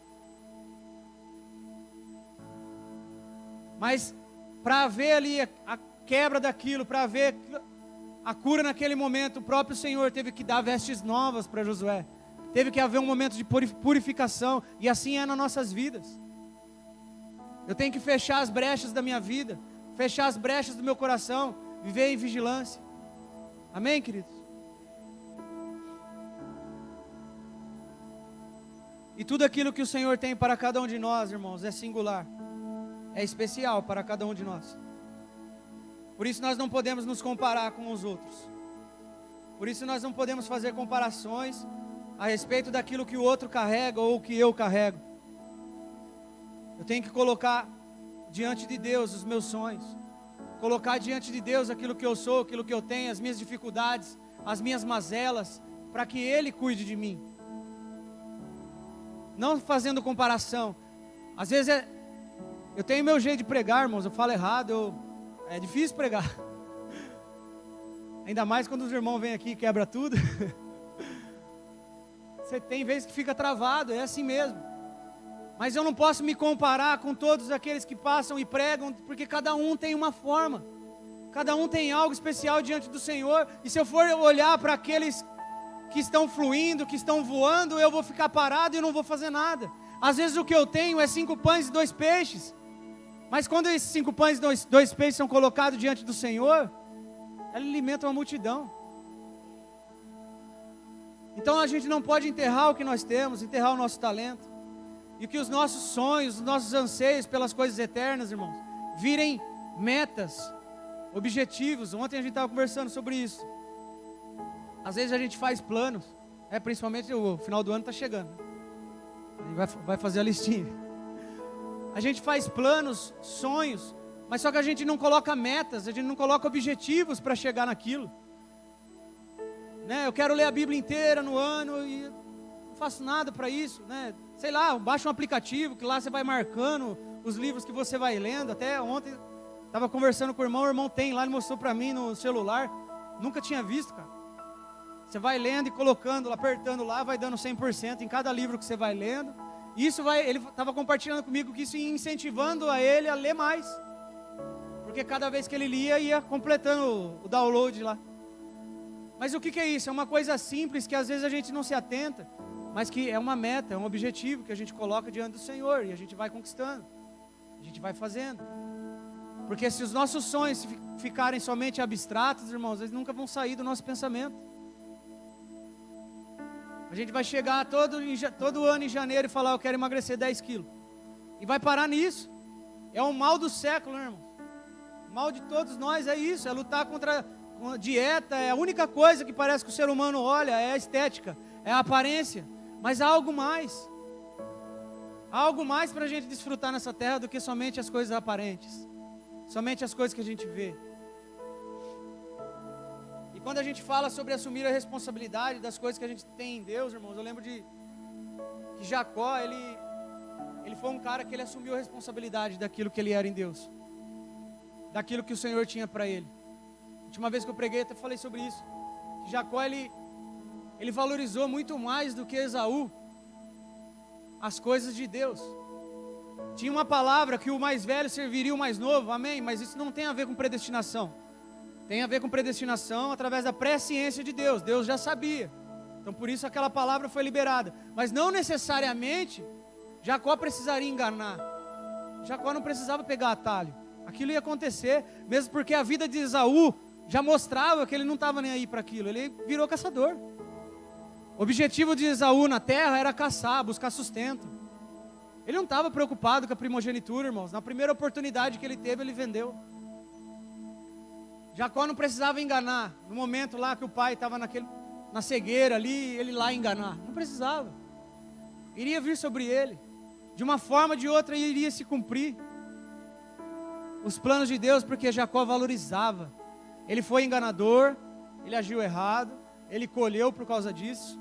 Speaker 2: Mas para haver ali a quebra daquilo, para haver a cura naquele momento, o próprio Senhor teve que dar vestes novas para Josué. Teve que haver um momento de purificação, e assim é nas nossas vidas. Eu tenho que fechar as brechas da minha vida, fechar as brechas do meu coração, viver em vigilância. Amém, queridos? E tudo aquilo que o Senhor tem para cada um de nós, irmãos, é singular, é especial para cada um de nós. Por isso nós não podemos nos comparar com os outros. Por isso nós não podemos fazer comparações a respeito daquilo que o outro carrega ou que eu carrego. Eu tenho que colocar diante de Deus os meus sonhos, colocar diante de Deus aquilo que eu sou, aquilo que eu tenho, as minhas dificuldades, as minhas mazelas, para que Ele cuide de mim. Não fazendo comparação. Às vezes eu tenho meu jeito de pregar, irmãos, eu falo errado, é difícil pregar. Ainda mais quando os irmãos vêm aqui e quebra tudo. Você tem vezes que fica travado, é assim mesmo. Mas eu não posso me comparar com todos aqueles que passam e pregam, porque cada um tem uma forma, cada um tem algo especial diante do Senhor. E se eu for olhar para aqueles que estão fluindo, que estão voando, eu vou ficar parado e não vou fazer nada. Às vezes o que eu tenho é 5 pães e 2 peixes, mas quando esses 5 pães e 2 peixes são colocados diante do Senhor, ele alimenta uma multidão. Então a gente não pode enterrar o que nós temos, enterrar o nosso talento. E que os nossos sonhos, os nossos anseios pelas coisas eternas, irmãos, virem metas, objetivos. Ontem a gente estava conversando sobre isso. Às vezes a gente faz planos, principalmente o final do ano está chegando. A gente vai fazer a listinha. A gente faz planos, sonhos, mas só que a gente não coloca metas, a gente não coloca objetivos para chegar naquilo. Eu quero ler a Bíblia inteira no ano e não faço nada para isso, Sei lá, baixa um aplicativo que lá você vai marcando os livros que você vai lendo. Até ontem estava conversando com o irmão tem lá, ele mostrou para mim no celular. Nunca tinha visto, cara. Você vai lendo e colocando, apertando lá, vai dando 100% em cada livro que você vai lendo. Ele estava compartilhando comigo que isso ia incentivando a ele a ler mais. Porque cada vez que ele lia, ia completando o download lá. Mas o que é isso? É uma coisa simples que às vezes a gente não se atenta, mas que é uma meta, é um objetivo que a gente coloca diante do Senhor, e a gente vai conquistando, a gente vai fazendo. Porque se os nossos sonhos ficarem somente abstratos, irmãos, eles nunca vão sair do nosso pensamento. A gente vai chegar todo ano em janeiro e falar, eu quero emagrecer 10 quilos. E vai parar nisso. É o mal do século, né, irmão? O mal de todos nós é isso, é lutar contra a dieta. É a única coisa que parece que o ser humano olha, é a estética, é a aparência. Mas há algo mais. Há algo mais para a gente desfrutar nessa terra do que somente as coisas aparentes. Somente as coisas que a gente vê. E quando a gente fala sobre assumir a responsabilidade das coisas que a gente tem em Deus, irmãos, eu lembro que Jacó, ele foi um cara que ele assumiu a responsabilidade daquilo que ele era em Deus. Daquilo que o Senhor tinha para ele. A última vez que eu preguei, até falei sobre isso. Que Jacó, ele valorizou muito mais do que Esaú as coisas de Deus. Tinha uma palavra que o mais velho serviria o mais novo, amém? Mas isso não tem a ver com predestinação. Tem a ver com predestinação através da presciência de Deus. Deus já sabia. Então por isso aquela palavra foi liberada. Mas não necessariamente Jacó precisaria enganar. Jacó não precisava pegar atalho. Aquilo ia acontecer, mesmo porque a vida de Esaú já mostrava que ele não estava nem aí para aquilo. Ele virou caçador. O objetivo de Esaú na terra era caçar, buscar sustento. Ele não estava preocupado com a primogenitura, irmãos. Na primeira oportunidade que ele teve, ele vendeu. Jacó não precisava enganar. No momento lá que o pai estava na cegueira ali, ele lá enganar. Não precisava. Iria vir sobre ele. De uma forma ou de outra iria se cumprir. os planos de Deus porque Jacó valorizava. Ele foi enganador, ele agiu errado, ele colheu por causa disso,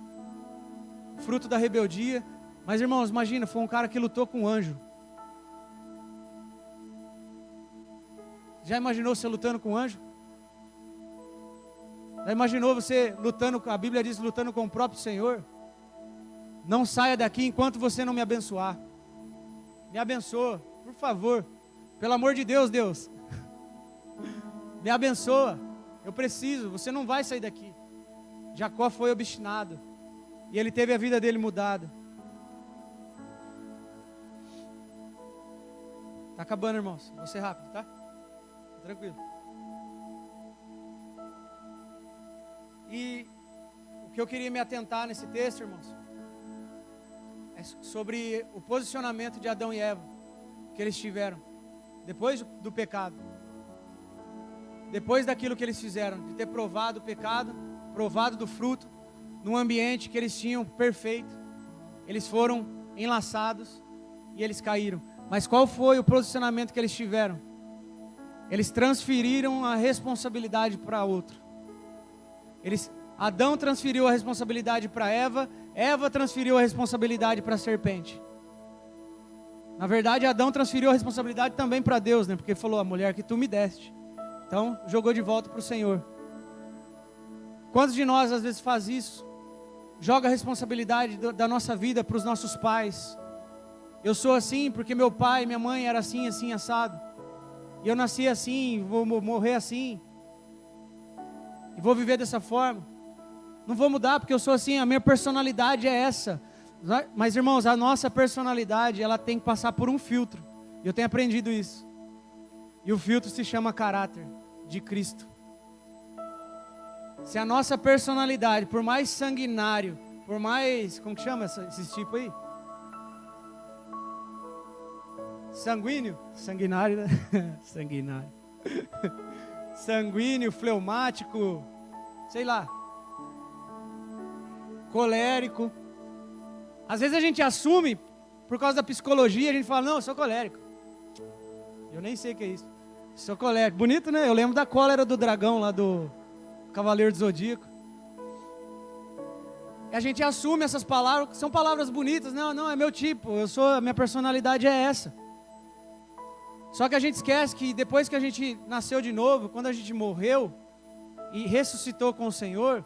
Speaker 2: fruto da rebeldia. Mas irmãos, imagina, foi um cara que lutou com um anjo. Já imaginou você lutando com um anjo? Já imaginou você lutando, a Bíblia diz, lutando com o próprio Senhor? Não saia daqui enquanto você não me abençoar. Me abençoa, por favor. Pelo amor de Deus, Deus. Me abençoa. Eu preciso, você não vai sair daqui. Jacó foi obstinado. E ele teve a vida dele mudada. Está acabando, irmãos. Vou ser rápido, tá? Tranquilo. E o que eu queria me atentar nesse texto, irmãos, é sobre o posicionamento de Adão e Eva que eles tiveram depois do pecado, depois daquilo que eles fizeram, de ter provado o pecado, provado do fruto, num ambiente que eles tinham perfeito. Eles foram enlaçados e eles caíram. Mas qual foi o posicionamento que eles tiveram? Eles transferiram a responsabilidade para outro. Adão transferiu a responsabilidade para Eva, Eva transferiu a responsabilidade para a serpente. Na verdade, Adão transferiu a responsabilidade também para Deus, né? Porque ele falou, a mulher que tu me deste. Então, jogou de volta para o Senhor. Quantos de nós às vezes faz isso? Joga a responsabilidade da nossa vida para os nossos pais. Eu sou assim porque meu pai e minha mãe eram assim, assim, assado. E eu nasci assim, vou morrer assim. E vou viver dessa forma. Não vou mudar porque eu sou assim, a minha personalidade é essa. Mas irmãos, a nossa personalidade, ela tem que passar por um filtro. Eu tenho aprendido isso. E o filtro se chama caráter de Cristo. Se a nossa personalidade, por mais sanguinário, por mais, como que chama esse tipo aí? Sanguíneo? Sanguinário, né? Sanguinário. Sanguíneo, fleumático, sei lá. Colérico. Às vezes a gente assume, por causa da psicologia, a gente fala, não, eu sou colérico. Eu nem sei o que é isso. Sou colérico. Bonito, né? Eu lembro da cólera do dragão lá do Cavaleiro do Zodíaco. E a gente assume essas palavras, que são palavras bonitas. Não, é meu tipo, a minha personalidade é essa. Só que a gente esquece que depois que a gente nasceu de novo, quando a gente morreu e ressuscitou com o Senhor,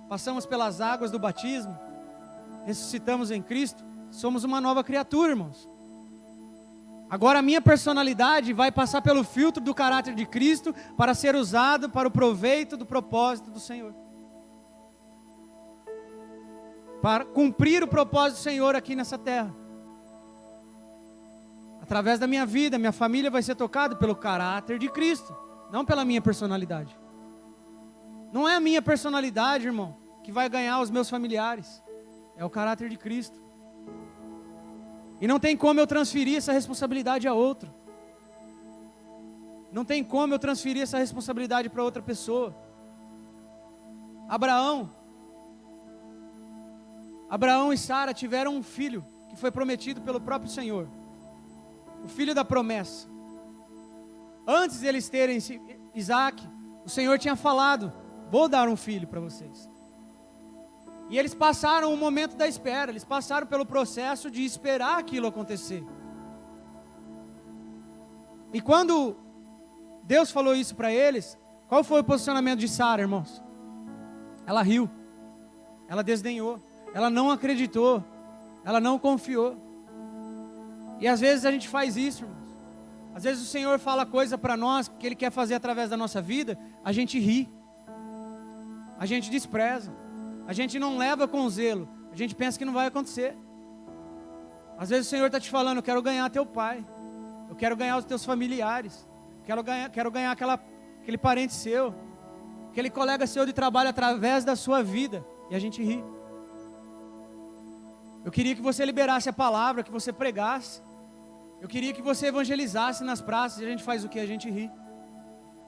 Speaker 2: passamos pelas águas do batismo, ressuscitamos em Cristo, somos uma nova criatura, irmãos. Agora a minha personalidade vai passar pelo filtro do caráter de Cristo para ser usado para o proveito do propósito do Senhor. Para cumprir o propósito do Senhor aqui nessa terra. Através da minha vida, minha família vai ser tocada pelo caráter de Cristo, não pela minha personalidade. Não é a minha personalidade, irmão, que vai ganhar os meus familiares. É o caráter de Cristo. E não tem como eu transferir essa responsabilidade a outro. Não tem como eu transferir essa responsabilidade para outra pessoa. Abraão e Sara tiveram um filho que foi prometido pelo próprio Senhor. O filho da promessa. Antes de eles terem Isaac, o Senhor tinha falado, vou dar um filho para vocês. E eles passaram o momento da espera, eles passaram pelo processo de esperar aquilo acontecer. E quando Deus falou isso para eles, qual foi o posicionamento de Sara, irmãos? Ela riu, ela desdenhou, ela não acreditou, ela não confiou. E às vezes a gente faz isso, irmãos. Às vezes o Senhor fala coisa para nós, que Ele quer fazer através da nossa vida, a gente ri, a gente despreza. A gente não leva com zelo. A gente pensa que não vai acontecer. Às vezes o Senhor está te falando, eu quero ganhar teu pai. Eu quero ganhar os teus familiares. Quero ganhar aquele parente seu. Aquele colega seu de trabalho através da sua vida. E a gente ri. Eu queria que você liberasse a palavra, que você pregasse. Eu queria que você evangelizasse nas praças. E a gente faz o que? A gente ri.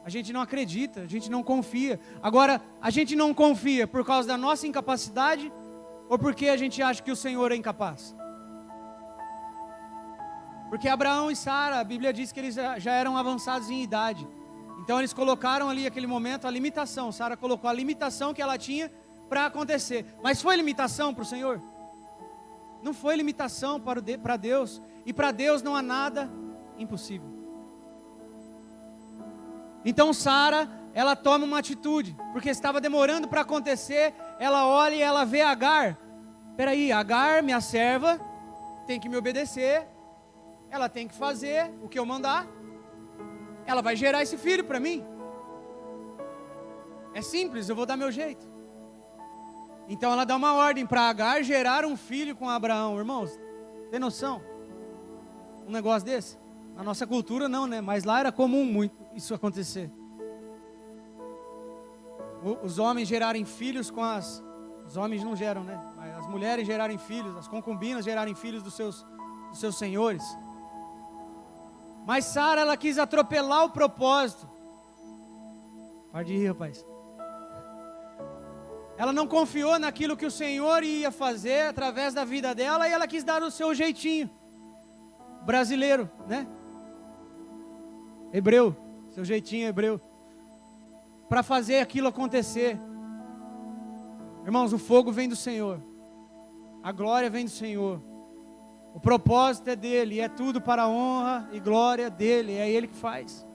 Speaker 2: A gente não acredita, a gente não confia. Agora, a gente não confia por causa da nossa incapacidade ou porque a gente acha que o Senhor é incapaz? Porque Abraão e Sara, a Bíblia diz que eles já eram avançados em idade. Então eles colocaram ali aquele momento a limitação. Sara colocou a limitação que ela tinha para acontecer. Mas foi limitação para o Senhor? Não foi limitação para Deus. E para Deus não há nada impossível. Então Sara, ela toma uma atitude, porque estava demorando para acontecer. Ela olha e ela vê Agar. Peraí, Agar, minha serva, tem que me obedecer. Ela tem que fazer o que eu mandar. Ela vai gerar esse filho para mim. É simples, eu vou dar meu jeito. Então ela dá uma ordem para Agar gerar um filho com Abraão. Irmãos, tem noção? Um negócio desse? Na nossa cultura não, né? Mas lá era comum muito isso acontecer. Os homens gerarem filhos com as... Os homens não geram, né? Mas as mulheres gerarem filhos, as concubinas gerarem filhos dos seus senhores. Mas Sara, ela quis atropelar o propósito. Pode ir, rapaz. Ela não confiou naquilo que o Senhor ia fazer através da vida dela, e ela quis dar o seu jeitinho. Brasileiro, né? Hebreu, seu jeitinho hebreu. Para fazer aquilo acontecer. Irmãos, o fogo vem do Senhor. A glória vem do Senhor. O propósito é dele, é tudo para a honra e glória dele, é ele que faz.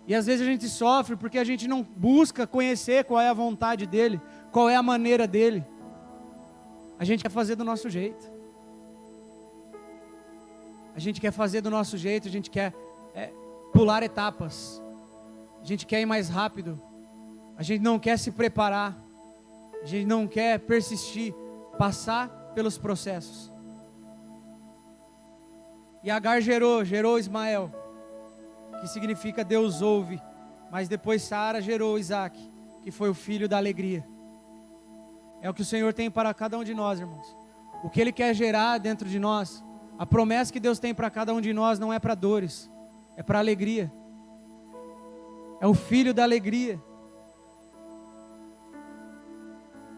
Speaker 2: E às vezes a gente sofre porque a gente não busca conhecer qual é a vontade dele, qual é a maneira dele. A gente quer fazer do nosso jeito. A gente quer fazer do nosso jeito, a gente quer pular etapas. A gente quer ir mais rápido. A gente não quer se preparar. A gente não quer persistir, passar pelos processos. E Agar gerou Ismael, que significa Deus ouve. Mas depois Sara gerou Isaac, que foi o filho da alegria. É o que o Senhor tem para cada um de nós, irmãos. O que Ele quer gerar dentro de nós, a promessa que Deus tem para cada um de nós não é para dores, é para alegria. É o filho da alegria.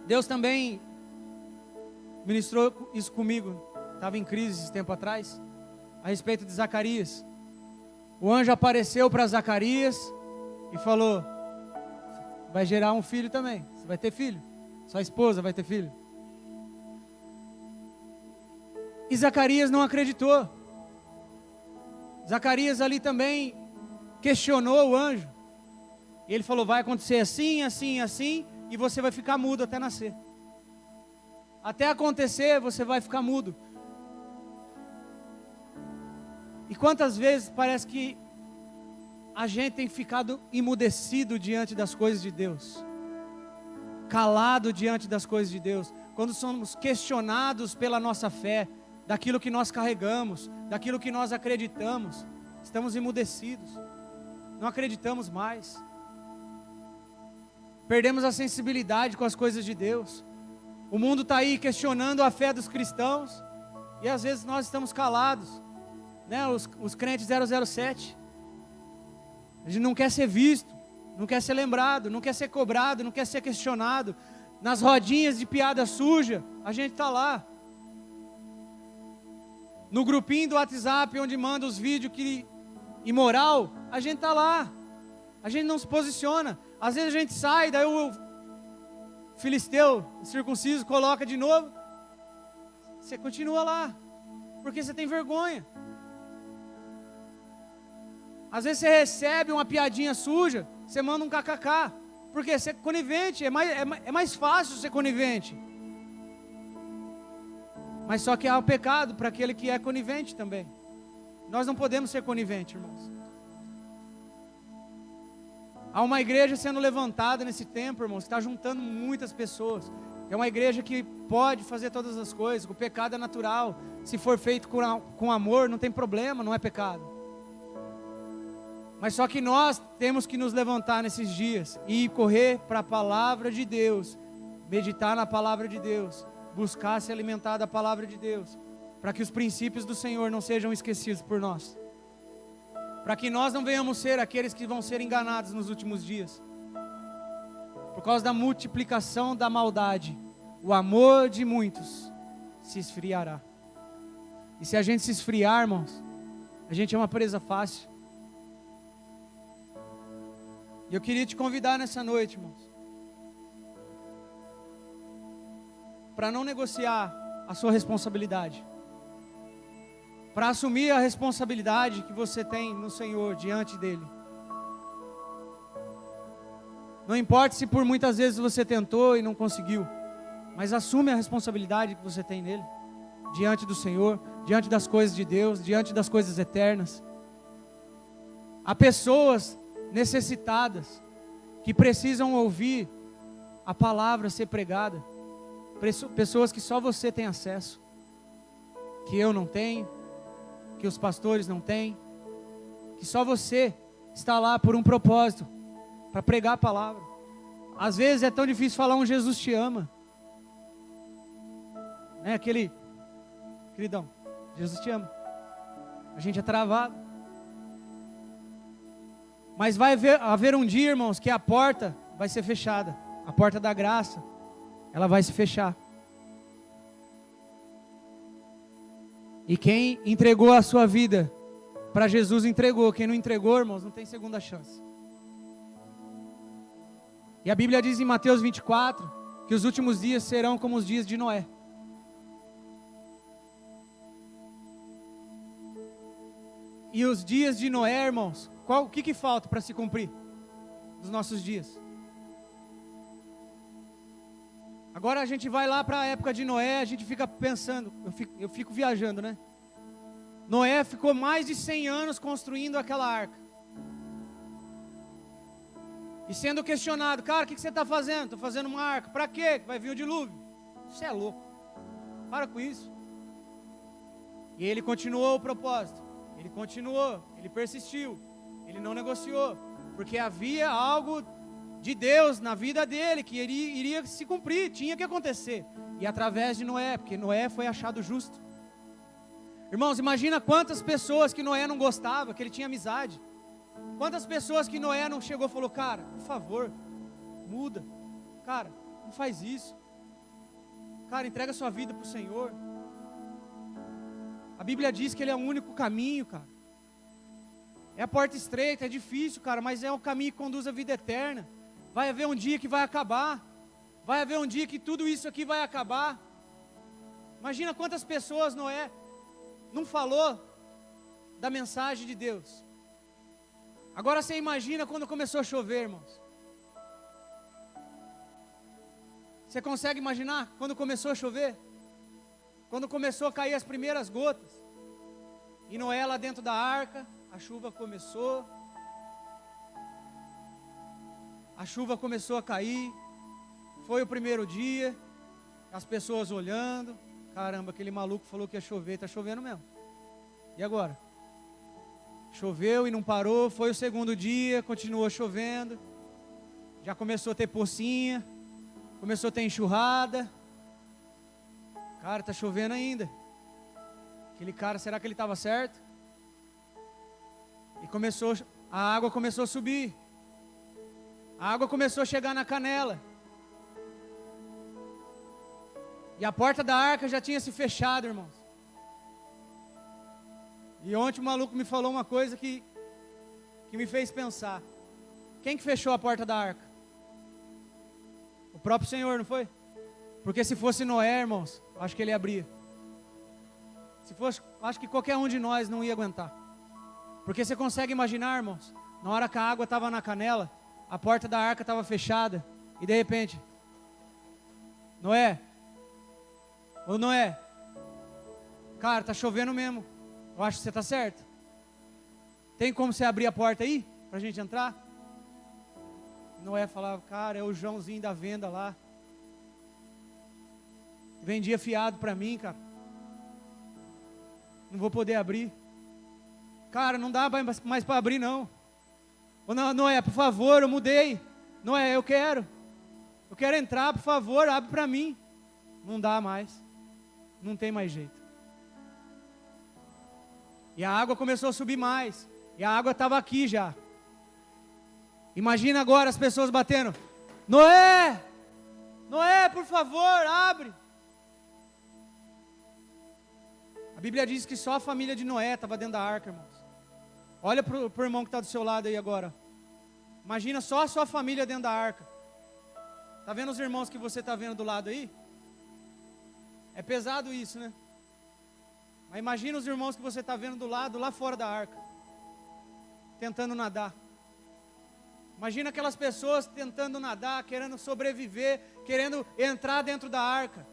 Speaker 2: Deus também ministrou isso comigo. Estava em crise esse tempo atrás, a respeito de Zacarias. O anjo apareceu para Zacarias e falou: vai gerar um filho também, você vai ter filho, sua esposa vai ter filho. E Zacarias não acreditou. Zacarias ali também questionou o anjo. E ele falou: vai acontecer assim, assim, assim, e você vai ficar mudo até nascer. Até acontecer, você vai ficar mudo. E quantas vezes parece que a gente tem ficado emudecido diante das coisas de Deus, calado diante das coisas de Deus, quando somos questionados pela nossa fé, daquilo que nós carregamos, daquilo que nós acreditamos, estamos emudecidos, não acreditamos mais, perdemos a sensibilidade com as coisas de Deus. O mundo está aí questionando a fé dos cristãos, e às vezes nós estamos calados, né? Os crentes 007, a gente não quer ser visto, não quer ser lembrado, não quer ser cobrado, não quer ser questionado. Nas rodinhas de piada suja, a gente está lá. No grupinho do WhatsApp, onde manda os vídeos imoral, a gente está lá. A gente não se posiciona. Às vezes a gente sai, daí o filisteu circunciso coloca de novo. Você continua lá, porque você tem vergonha. Às vezes você recebe uma piadinha suja, você manda um kkk, porque você é conivente, é mais fácil ser conivente. Mas só que há o pecado para aquele que é conivente também. Nós não podemos ser coniventes, irmãos. Há uma igreja sendo levantada nesse tempo, irmãos, que está juntando muitas pessoas. É uma igreja que pode fazer todas as coisas, o pecado é natural. Se for feito com amor, não tem problema, não é pecado. Mas só que nós temos que nos levantar nesses dias e correr para a palavra de Deus, meditar na palavra de Deus, buscar se alimentar da palavra de Deus, para que os princípios do Senhor não sejam esquecidos por nós, para que nós não venhamos ser aqueles que vão ser enganados nos últimos dias, por causa da multiplicação da maldade, o amor de muitos se esfriará. E se a gente se esfriar, irmãos, A gente é uma presa fácil. E eu queria te convidar nessa noite, irmãos, para não negociar a sua responsabilidade, para assumir a responsabilidade que você tem no Senhor, diante dEle. Não importa se por muitas vezes você tentou e não conseguiu, mas assume a responsabilidade que você tem nele, diante do Senhor, diante das coisas de Deus, diante das coisas eternas. Há pessoas necessitadas que precisam ouvir a palavra ser pregada, pessoas que só você tem acesso, que eu não tenho, que os pastores não têm, que só você está lá por um propósito, para pregar a palavra. Às vezes é tão difícil falar um Jesus te ama, né? Aquele, queridão, Jesus te ama, a gente é travado, mas vai haver um dia, irmãos, que a porta vai ser fechada, a porta da graça, ela vai se fechar, e quem entregou a sua vida para Jesus entregou, quem não entregou, irmãos, não tem segunda chance. E a Bíblia diz em Mateus 24, que os últimos dias serão como os dias de Noé. E os dias de Noé, irmãos, o que falta para se cumprir nos nossos dias? Agora a gente vai lá para a época de Noé, a gente fica pensando, eu fico viajando, né? Noé ficou mais de 100 anos construindo aquela arca. E sendo questionado, cara, o que você está fazendo? Estou fazendo uma arca, para quê? Vai vir o dilúvio. Você é louco, para com isso. E ele continuou o propósito, ele continuou, ele persistiu, ele não negociou, porque havia algo de Deus na vida dele, que iria se cumprir, tinha que acontecer, e através de Noé, porque Noé foi achado justo. Irmãos, imagina quantas pessoas que Noé não gostava, que ele tinha amizade, quantas pessoas que Noé não chegou e falou, cara, por favor, muda, cara, não faz isso, cara, entrega sua vida para o Senhor. A Bíblia diz que ele é o único caminho, cara, é a porta estreita, é difícil, cara, mas é o caminho que conduz à vida eterna. Vai haver um dia que vai acabar, vai haver um dia que tudo isso aqui vai acabar. Imagina quantas pessoas Noé não falou da mensagem de Deus. Agora você imagina quando começou a chover, irmãos. Você consegue imaginar quando começou a chover? Quando começou a cair as primeiras gotas, e Noé lá dentro da arca, a chuva começou a cair, foi o primeiro dia, as pessoas olhando, caramba, aquele maluco falou que ia chover, está chovendo mesmo, e agora? Choveu e não parou, foi o segundo dia, continuou chovendo, já começou a ter pocinha, começou a ter enxurrada, cara, está chovendo ainda, aquele cara, será que ele estava certo? E a água começou a subir, a água começou a chegar na canela, e a porta da arca já tinha se fechado, irmãos. E ontem o maluco me falou uma coisa que me fez pensar. Quem que fechou a porta da arca? O próprio Senhor, não foi? Porque se fosse Noé, irmãos, acho que ele abria. Se fosse, acho que qualquer um de nós não ia aguentar. Porque você consegue imaginar, irmãos, na hora que a água estava na canela, a porta da arca estava fechada, e de repente, Noé, cara, tá chovendo mesmo, eu acho que você está certo. Tem como você abrir a porta aí, para a gente entrar? Noé falava, cara, é o Joãozinho da venda lá, vendia fiado para mim, cara, não vou poder abrir, cara, não dá mais para abrir não. Noé, por favor, eu mudei, Noé, eu quero entrar, por favor, abre para mim. Não dá mais, não tem mais jeito. E a água começou a subir mais, e a água estava aqui já. Imagina agora as pessoas batendo, Noé, por favor, abre. A Bíblia diz que só a família de Noé estava dentro da arca, irmãos. Olha para o irmão que está do seu lado aí agora. Imagina só a sua família dentro da arca. Está vendo os irmãos que você está vendo do lado aí? É pesado isso, né? Mas imagina os irmãos que você está vendo do lado, lá fora da arca, tentando nadar. Imagina aquelas pessoas tentando nadar, querendo sobreviver, querendo entrar dentro da arca,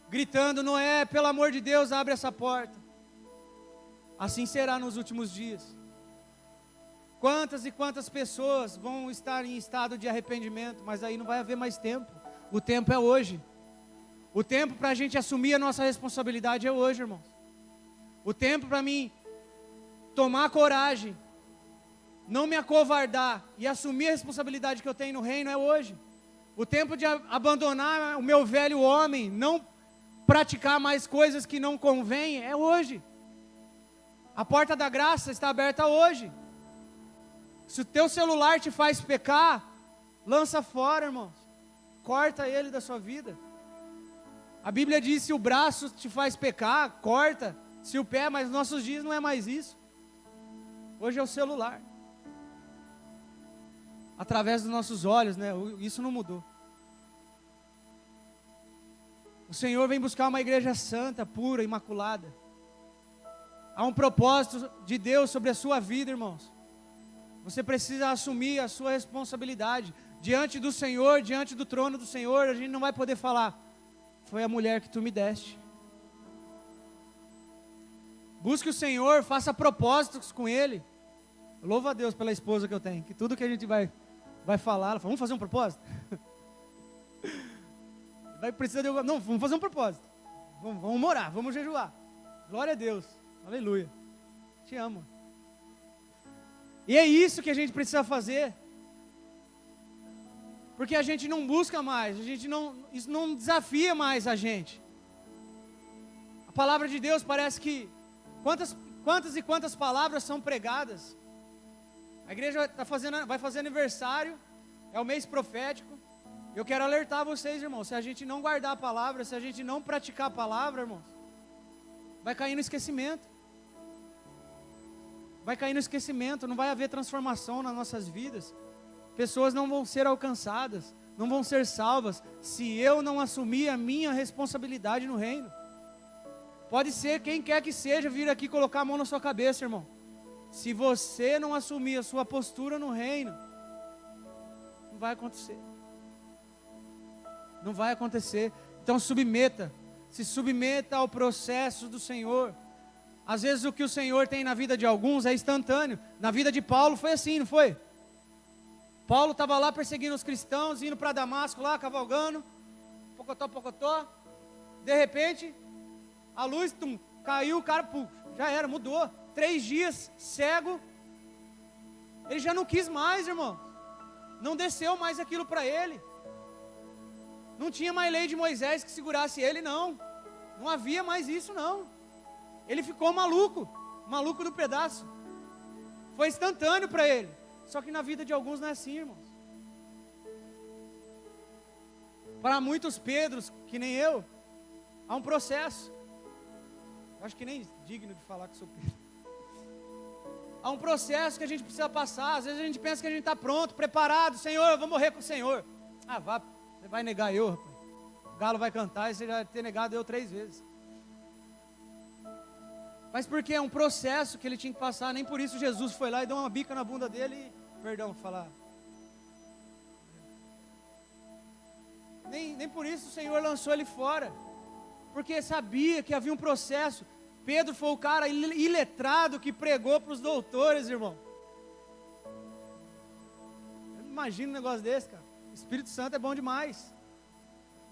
Speaker 2: gritando: Noé, pelo amor de Deus, abre essa porta. Assim será nos últimos dias. Quantas e quantas pessoas vão estar em estado de arrependimento, mas aí não vai haver mais tempo. O tempo é hoje. O tempo para a gente assumir a nossa responsabilidade é hoje, irmãos. O tempo para mim tomar coragem, não me acovardar e assumir a responsabilidade que eu tenho no reino é hoje. O tempo de abandonar o meu velho homem, não praticar mais coisas que não convêm, é hoje. A porta da graça está aberta hoje. Se o teu celular te faz pecar, lança fora, irmãos. Corta ele da sua vida. A Bíblia diz: se o braço te faz pecar, corta. Se o pé, mas nos nossos dias não é mais isso. Hoje é o celular. Através dos nossos olhos, né? Isso não mudou. O Senhor vem buscar uma igreja santa, pura, imaculada. Há um propósito de Deus sobre a sua vida, irmãos. Você precisa assumir a sua responsabilidade. Diante do Senhor, diante do trono do Senhor, a gente não vai poder falar: foi a mulher que tu me deste. Busque o Senhor, faça propósitos com Ele. Louvo a Deus pela esposa que eu tenho, que tudo que a gente vai falar, ela fala: vamos fazer um propósito? Não, vamos fazer um propósito. Vamos orar, vamos jejuar. Glória a Deus, aleluia. Te amo. E é isso que a gente precisa fazer. Porque a gente não busca mais, isso não desafia mais a gente. A palavra de Deus parece que, quantas e quantas palavras são pregadas. A igreja vai fazer aniversário, é o mês profético. Eu quero alertar vocês, irmãos, se a gente não guardar a palavra, se a gente não praticar a palavra, irmãos, vai cair no esquecimento. Vai cair no esquecimento, não vai haver transformação nas nossas vidas. Pessoas não vão ser alcançadas, não vão ser salvas, se eu não assumir a minha responsabilidade no reino. Pode ser quem quer que seja vir aqui colocar a mão na sua cabeça, irmão. Se você não assumir a sua postura no reino, não vai acontecer. Não vai acontecer. Então se submeta ao processo do Senhor. Às vezes o que o Senhor tem na vida de alguns é instantâneo. Na vida de Paulo foi assim, não foi? Paulo estava lá perseguindo os cristãos, indo para Damasco lá, cavalgando, pocotó. De repente, a luz, caiu, o cara, já era, mudou. 3 dias, cego. Ele já não quis mais, irmão. Não desceu mais aquilo para ele. Não tinha mais lei de Moisés que segurasse ele, não. Não havia mais isso, não. Ele ficou maluco no pedaço. Foi instantâneo para ele. Só que na vida de alguns não é assim, irmãos. Para muitos Pedros, que nem eu, há um processo. Eu acho que nem digno de falar que sou Pedro. Há um processo que a gente precisa passar. Às vezes a gente pensa que a gente está pronto, preparado. Senhor, eu vou morrer com o Senhor. Vá, você vai negar eu, rapaz. O galo vai cantar e você já vai ter negado eu 3 vezes. Mas porque é um processo que ele tinha que passar. Nem por isso Jesus foi lá e deu uma bica na bunda dele e... Perdão, falar. Nem por isso o Senhor lançou ele fora. Porque sabia que havia um processo. Pedro foi o cara iletrado que pregou para os doutores, irmão. Eu não imagino um negócio desse, cara. O Espírito Santo é bom demais.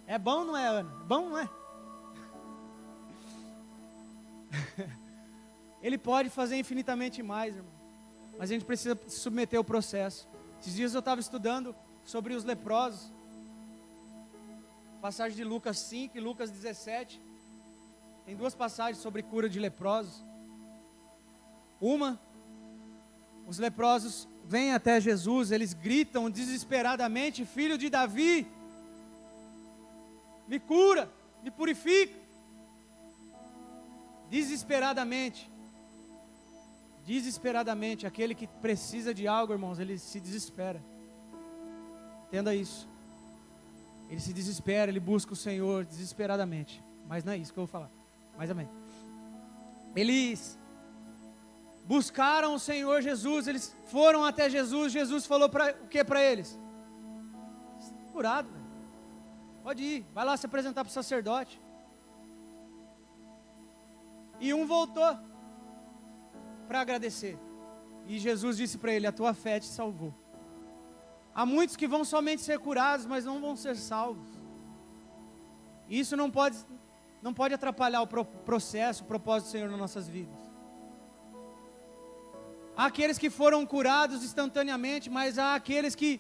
Speaker 2: É bom, não é, Ana? É bom, não é? Ele pode fazer infinitamente mais, irmão. Mas a gente precisa se submeter ao processo. Esses dias eu estava estudando sobre os leprosos. Passagem de Lucas 5 e Lucas 17. Tem 2 passagens sobre cura de leprosos. Uma, os leprosos vêm até Jesus, eles gritam desesperadamente: Filho de Davi, me cura, me purifica. Desesperadamente. desesperadamente. Aquele que precisa de algo, irmãos, ele se desespera. Entenda isso. Ele se desespera, ele busca o Senhor desesperadamente. Mas não é isso que eu vou falar. Mas amém. Eles buscaram o Senhor Jesus, eles foram até Jesus. Jesus falou o que para eles? Curado, velho. Pode ir, vai lá se apresentar para o sacerdote. E um voltou para agradecer. E Jesus disse para ele: a tua fé te salvou. Há muitos que vão somente ser curados, mas não vão ser salvos. E isso não pode atrapalhar o processo, o propósito do Senhor nas nossas vidas. Há aqueles que foram curados instantaneamente, mas há aqueles que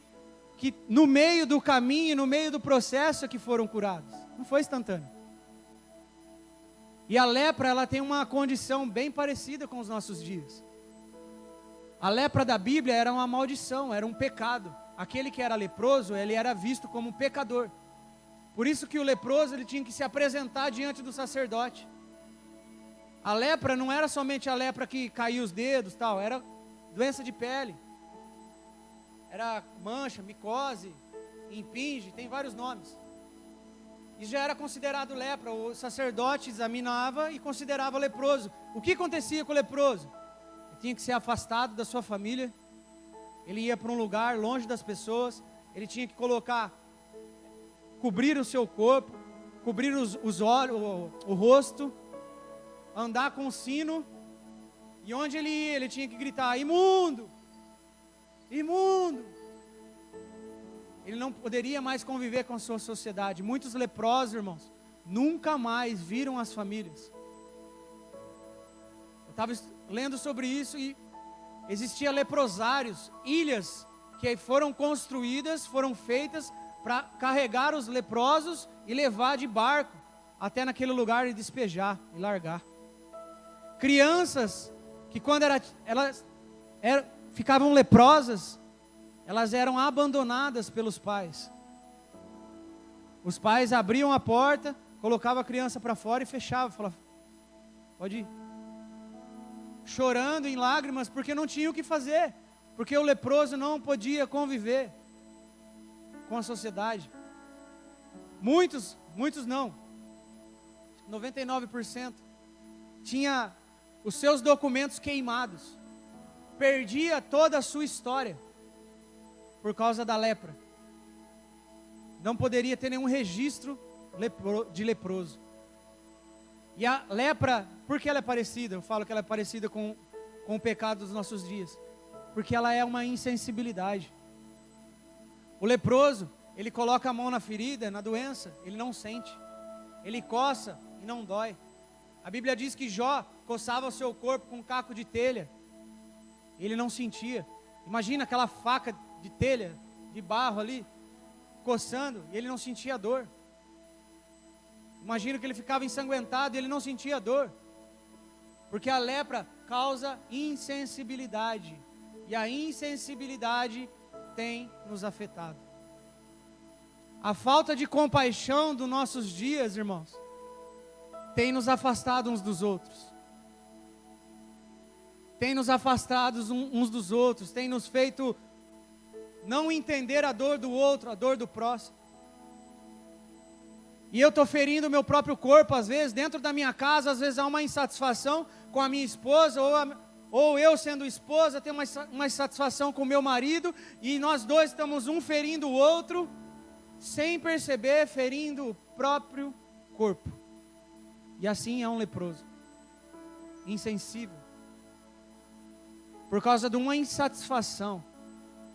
Speaker 2: no meio do caminho, no meio do processo é que foram curados. Não foi instantâneo. E a lepra, ela tem uma condição bem parecida com os nossos dias. A lepra da Bíblia era uma maldição, era um pecado. Aquele que era leproso, ele era visto como um pecador. Por isso que o leproso, ele tinha que se apresentar diante do sacerdote. A lepra não era somente a lepra que caía os dedos, tal, era doença de pele. Era mancha, micose, impinge, tem vários nomes. E já era considerado lepra. O sacerdote examinava e considerava leproso. O que acontecia com o leproso? Ele tinha que ser afastado da sua família. Ele ia para um lugar longe das pessoas. Ele tinha que cobrir o seu corpo, cobrir os olhos, o rosto, andar com um sino. E onde ele ia, ele tinha que gritar: imundo! Imundo! Ele não poderia mais conviver com a sua sociedade. Muitos leprosos, irmãos, nunca mais viram as famílias. Eu estava lendo sobre isso e existia leprosários, ilhas que foram construídas, foram feitas para carregar os leprosos e levar de barco até naquele lugar e despejar e largar. Crianças que quando ficavam leprosas, elas eram abandonadas pelos pais. Os pais abriam a porta, colocavam a criança para fora e fechavam, falavam: pode ir. Chorando em lágrimas, porque não tinha o que fazer, porque o leproso não podia conviver com a sociedade. Muitos não, 99% tinha os seus documentos queimados, perdia toda a sua história por causa da lepra. Não poderia ter nenhum registro de leproso. E a lepra, por que ela é parecida? Eu falo que ela é parecida com o pecado dos nossos dias, porque ela é uma insensibilidade. O leproso, ele coloca a mão na ferida, na doença, ele não sente. Ele coça e não dói. A Bíblia diz que Jó coçava o seu corpo com um caco de telha, ele não sentia. Imagina aquela faca de telha, de barro ali, coçando, e ele não sentia dor. Imagina que ele ficava ensanguentado e ele não sentia dor, porque a lepra causa insensibilidade, e a insensibilidade tem nos afetado. A falta de compaixão dos nossos dias, irmãos, tem nos afastado uns dos outros. Tem nos afastado uns dos outros, tem nos feito não entender a dor do outro, a dor do próximo. E eu estou ferindo o meu próprio corpo, às vezes, dentro da minha casa, às vezes há uma insatisfação com a minha esposa, ou eu sendo esposa, tenho uma insatisfação com o meu marido, e nós dois estamos um ferindo o outro, sem perceber, ferindo o próprio corpo. E assim é um leproso, insensível, por causa de uma insatisfação,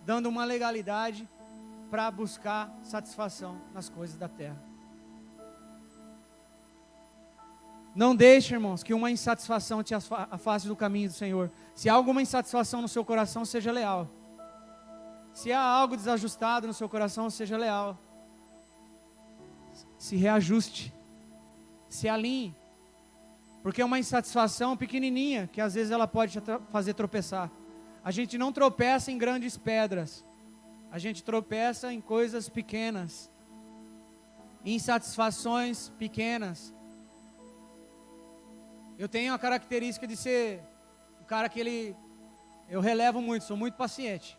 Speaker 2: dando uma legalidade para buscar satisfação nas coisas da terra. Não deixe, irmãos, que uma insatisfação te afaste do caminho do Senhor. Se há alguma insatisfação no seu coração, seja leal. Se há algo desajustado no seu coração, seja leal. Se reajuste. Se alinhe. Porque é uma insatisfação pequenininha, que às vezes ela pode te fazer tropeçar. A gente não tropeça em grandes pedras. A gente tropeça em coisas pequenas. Insatisfações pequenas. Eu tenho a característica de ser um cara que ele eu relevo muito, sou muito paciente.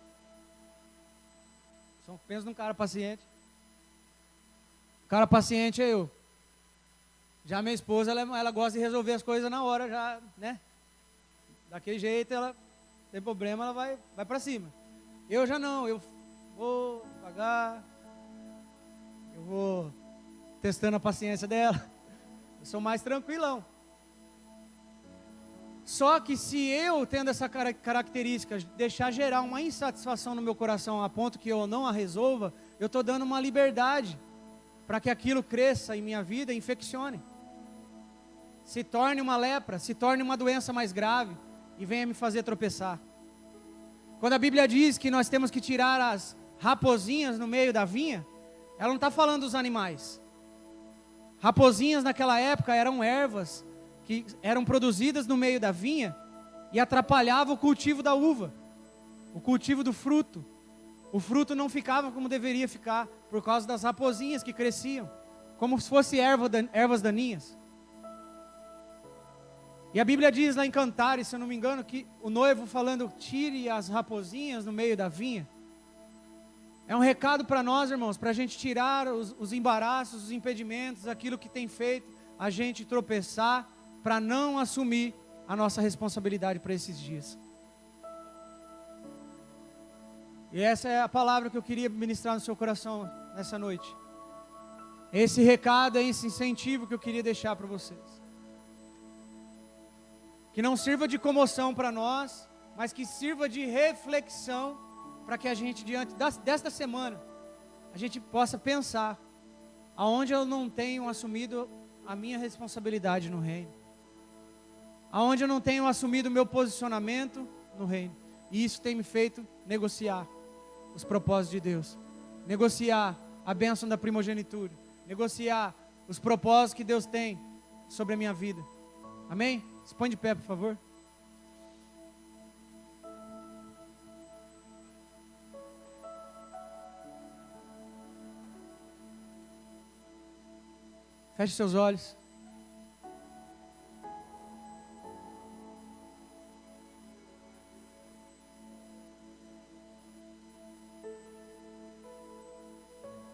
Speaker 2: Penso num cara paciente. O cara paciente é eu. Já minha esposa, ela gosta de resolver as coisas na hora, já, né? Daquele jeito, ela tem problema, ela vai para cima. Eu já não, eu vou devagar, eu vou testando a paciência dela. Eu sou mais tranquilão. Só que se eu, tendo essa característica, deixar gerar uma insatisfação no meu coração a ponto que eu não a resolva, eu estou dando uma liberdade para que aquilo cresça em minha vida e infeccione. Se torne uma lepra, se torne uma doença mais grave e venha me fazer tropeçar. Quando a Bíblia diz que nós temos que tirar as raposinhas no meio da vinha, ela não está falando dos animais. Raposinhas naquela época eram ervas que eram produzidas no meio da vinha e atrapalhavam o cultivo da uva, o cultivo do fruto. O fruto não ficava como deveria ficar por causa das raposinhas que cresciam, como se fossem ervas daninhas. E a Bíblia diz lá em Cantares, se eu não me engano, que o noivo falando, tire as raposinhas no meio da vinha. É um recado para nós, irmãos, para a gente tirar os embaraços, os impedimentos, aquilo que tem feito a gente tropeçar, para não assumir a nossa responsabilidade para esses dias. E essa é a palavra que eu queria ministrar no seu coração nessa noite. Esse recado, esse incentivo que eu queria deixar para vocês. Que não sirva de comoção para nós, mas que sirva de reflexão para que a gente, diante desta semana, a gente possa pensar aonde eu não tenho assumido a minha responsabilidade no reino, aonde eu não tenho assumido o meu posicionamento no reino, e isso tem me feito negociar os propósitos de Deus, negociar a bênção da primogenitura, negociar os propósitos que Deus tem sobre a minha vida. Amém? Se põe de pé, por favor. Feche seus olhos.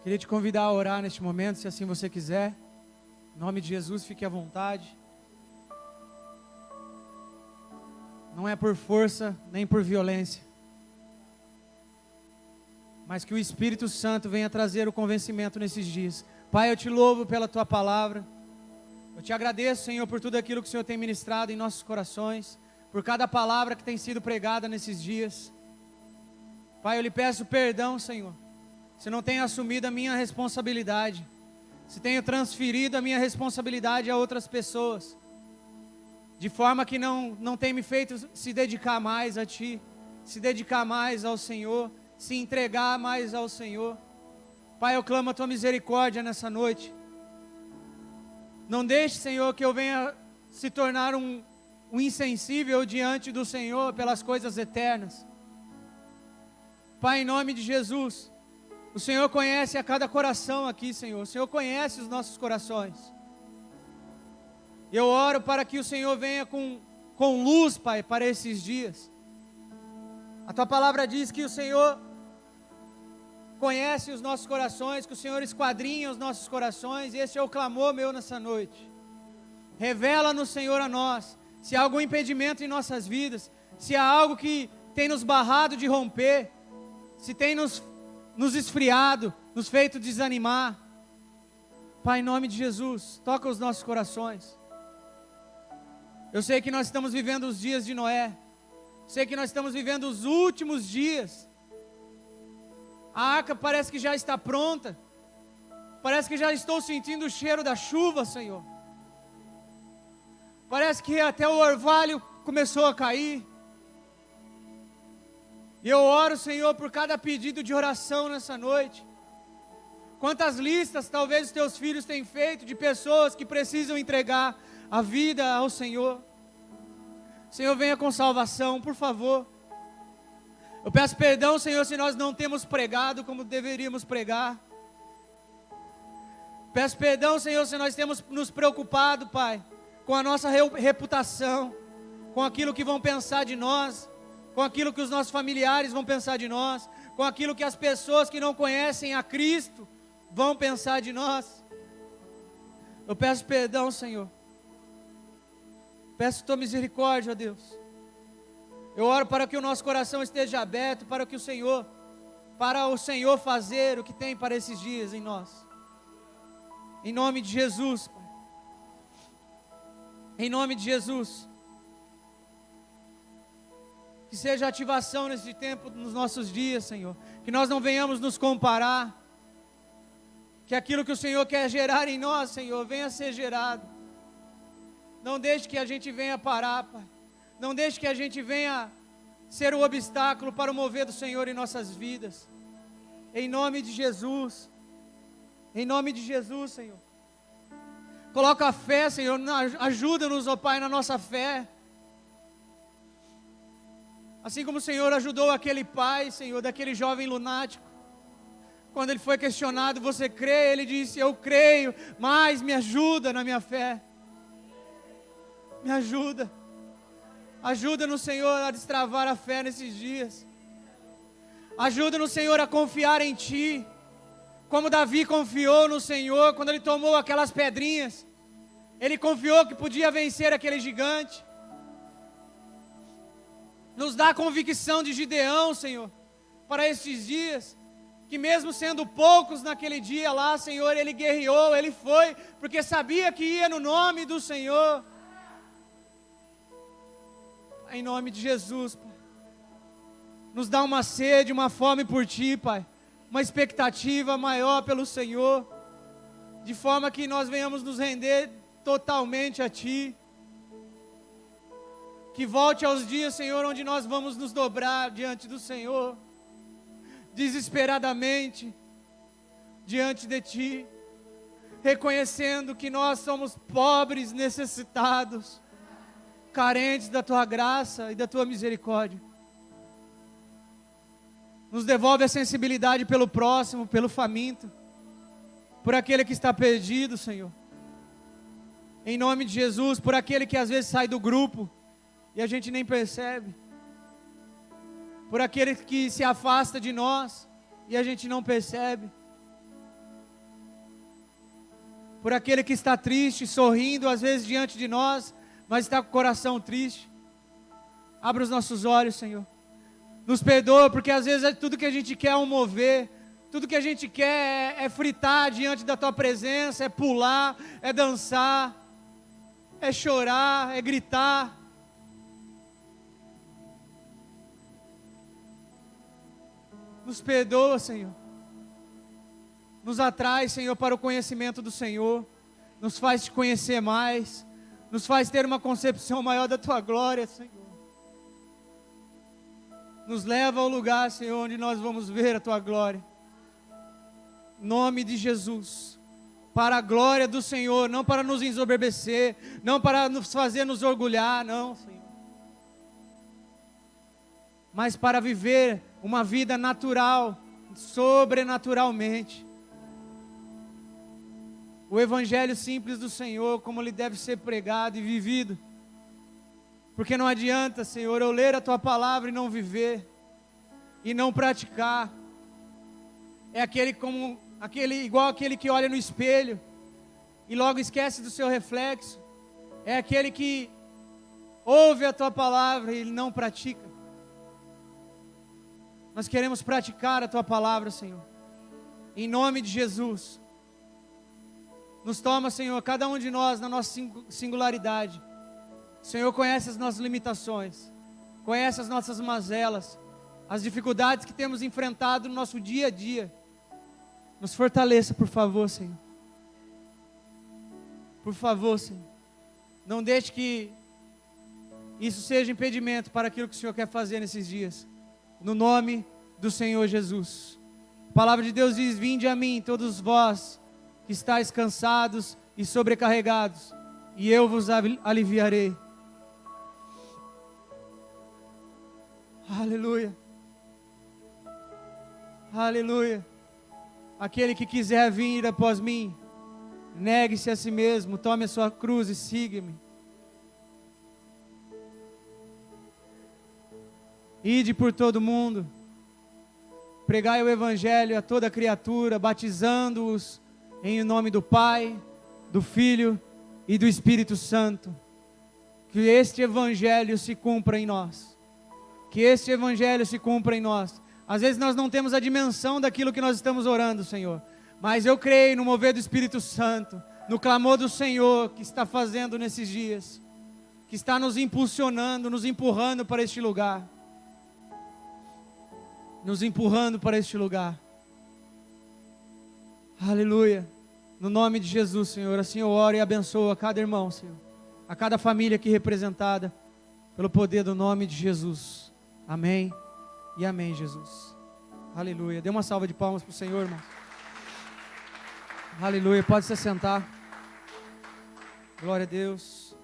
Speaker 2: Queria te convidar a orar neste momento, se assim você quiser. Em nome de Jesus, fique à vontade. Não é por força, nem por violência, mas que o Espírito Santo venha trazer o convencimento nesses dias. Pai, eu te louvo pela tua palavra. Eu te agradeço, Senhor, por tudo aquilo que o Senhor tem ministrado em nossos corações, por cada palavra que tem sido pregada nesses dias. Pai, eu lhe peço perdão, Senhor, se não tenho assumido a minha responsabilidade, se tenho transferido a minha responsabilidade a outras pessoas, de forma que não tem me feito se dedicar mais a Ti, se dedicar mais ao Senhor, se entregar mais ao Senhor. Pai, eu clamo a Tua misericórdia nessa noite. Não deixe, Senhor, que eu venha se tornar um insensível diante do Senhor pelas coisas eternas. Pai, em nome de Jesus, o Senhor conhece a cada coração aqui, Senhor. O Senhor conhece os nossos corações. Eu oro para que o Senhor venha com luz, Pai, para esses dias. A Tua palavra diz que o Senhor conhece os nossos corações, que o Senhor esquadrinha os nossos corações, e esse é o clamor meu nessa noite. Revela-nos, Senhor, a nós, se há algum impedimento em nossas vidas, se há algo que tem nos barrado de romper, se tem nos esfriado, nos feito desanimar. Pai, em nome de Jesus, toca os nossos corações. Eu sei que nós estamos vivendo os dias de Noé, sei que nós estamos vivendo os últimos dias. A arca parece que já está pronta, parece que já estou sentindo o cheiro da chuva, Senhor. Parece que até o orvalho começou a cair. E eu oro, Senhor, por cada pedido de oração nessa noite. Quantas listas talvez os teus filhos têm feito de pessoas que precisam entregar a vida ao Senhor. Senhor, venha com salvação, por favor. Eu peço perdão, Senhor, se nós não temos pregado como deveríamos pregar. Peço perdão, Senhor, se nós temos nos preocupado, Pai, com a nossa reputação, com aquilo que vão pensar de nós, com aquilo que os nossos familiares vão pensar de nós, com aquilo que as pessoas que não conhecem a Cristo vão pensar de nós. Eu peço perdão, Senhor. Peço tua misericórdia, ó Deus. Eu oro para que o nosso coração esteja aberto, para o Senhor fazer o que tem para esses dias em nós. Em nome de Jesus, Pai. Em nome de Jesus. Que seja ativação nesse tempo, nos nossos dias, Senhor. Que nós não venhamos nos comparar. Que aquilo que o Senhor quer gerar em nós, Senhor, venha a ser gerado. Não deixe que a gente venha parar, Pai. Não deixe que a gente venha ser o obstáculo para o mover do Senhor em nossas vidas. Em nome de Jesus. Em nome de Jesus, Senhor. Coloca a fé, Senhor. Ajuda-nos, ó Pai, na nossa fé. Assim como o Senhor ajudou aquele pai, Senhor, daquele jovem lunático. Quando ele foi questionado, você crê? Ele disse, eu creio, mas me ajuda na minha fé. Me ajuda. Ajuda no Senhor a destravar a fé nesses dias. Ajuda no Senhor a confiar em Ti. Como Davi confiou no Senhor quando ele tomou aquelas pedrinhas. Ele confiou que podia vencer aquele gigante. Nos dá a convicção de Gideão, Senhor, para estes dias. Que mesmo sendo poucos naquele dia lá, Senhor, ele guerreou, ele foi, porque sabia que ia no nome do Senhor. Em nome de Jesus, Pai. Nos dá uma sede, uma fome por Ti, Pai. Uma expectativa maior pelo Senhor. De forma que nós venhamos nos render totalmente a Ti. Que volte aos dias, Senhor, onde nós vamos nos dobrar diante do Senhor. Desesperadamente. Diante de Ti. Reconhecendo que nós somos pobres, necessitados. Carentes da Tua graça e da Tua misericórdia. Nos devolve a sensibilidade pelo próximo, pelo faminto, por aquele que está perdido, Senhor. Em nome de Jesus, por aquele que às vezes sai do grupo e a gente nem percebe. Por aquele que se afasta de nós e a gente não percebe. Por aquele que está triste, sorrindo às vezes diante de nós, mas está com o coração triste. Abra os nossos olhos, Senhor. Nos perdoa, porque às vezes tudo que a gente quer é um mover. Tudo que a gente quer é fritar diante da Tua presença, é pular, é dançar, é chorar, é gritar. Nos perdoa, Senhor. Nos atrai, Senhor, para o conhecimento do Senhor. Nos faz Te conhecer mais. Nos faz ter uma concepção maior da Tua glória, Senhor. Nos leva ao lugar, Senhor, onde nós vamos ver a Tua glória. Em nome de Jesus. Para a glória do Senhor, não para nos ensoberbecer, não para nos fazer nos orgulhar, não, Senhor. Mas para viver uma vida natural, sobrenaturalmente. O evangelho simples do Senhor, como ele deve ser pregado e vivido. Porque não adianta, Senhor, eu ler a Tua palavra e não viver, e não praticar. É igual aquele que olha no espelho, e logo esquece do seu reflexo. É aquele que ouve a Tua palavra e ele não pratica. Nós queremos praticar a Tua palavra, Senhor. Em nome de Jesus. Nos toma, Senhor, cada um de nós na nossa singularidade. O Senhor conhece as nossas limitações, conhece as nossas mazelas, as dificuldades que temos enfrentado no nosso dia a dia. Nos fortaleça, por favor, Senhor. Por favor, Senhor. Não deixe que isso seja impedimento para aquilo que o Senhor quer fazer nesses dias. No nome do Senhor Jesus. A palavra de Deus diz, vinde a mim, todos vós que estáis cansados e sobrecarregados, e eu vos aliviarei. Aleluia. Aleluia. Aquele que quiser vir após mim, negue-se a si mesmo, tome a sua cruz e siga-me. Ide por todo mundo, pregai o Evangelho a toda criatura, batizando-os em nome do Pai, do Filho e do Espírito Santo. Que este Evangelho se cumpra em nós. Que este Evangelho se cumpra em nós. Às vezes nós não temos a dimensão daquilo que nós estamos orando, Senhor. Mas eu creio no mover do Espírito Santo, no clamor do Senhor que está fazendo nesses dias, que está nos impulsionando, nos empurrando para este lugar. Nos empurrando para este lugar. Aleluia. No nome de Jesus, Senhor, assim eu oro e abençoo a cada irmão, Senhor, a cada família aqui representada, pelo poder do nome de Jesus. Amém e amém, Jesus. Aleluia. Dê uma salva de palmas para o Senhor, irmão. Aleluia. Pode se sentar. Glória a Deus.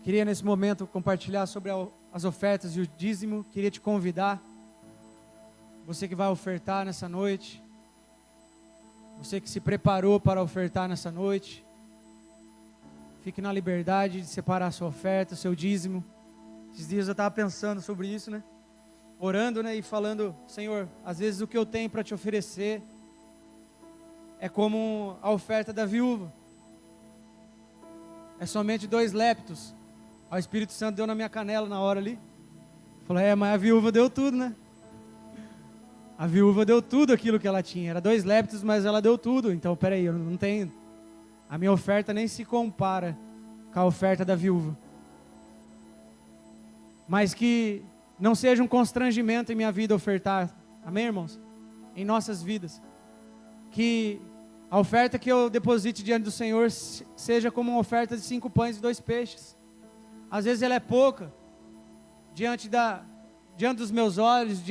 Speaker 2: Queria nesse momento compartilhar sobre as ofertas e o dízimo. Queria te convidar, você que vai ofertar nessa noite, você que se preparou para ofertar nessa noite, fique na liberdade de separar a sua oferta, o seu dízimo. Esses dias eu estava pensando sobre isso, né? Orando, né? E falando, Senhor, às vezes o que eu tenho para te oferecer é como a oferta da viúva. É somente 2 leptos. O Espírito Santo deu na minha canela na hora ali. Falou, mas a viúva deu tudo, né? A viúva deu tudo aquilo que ela tinha. Era 2 leptos, mas ela deu tudo. Então, peraí, eu não tenho... A minha oferta nem se compara com a oferta da viúva. Mas que não seja um constrangimento em minha vida ofertar. Amém, irmãos? Em nossas vidas. Que a oferta que eu deposite diante do Senhor seja como uma oferta de 5 pães e 2 peixes. Às vezes ela é pouca. Diante dos meus olhos,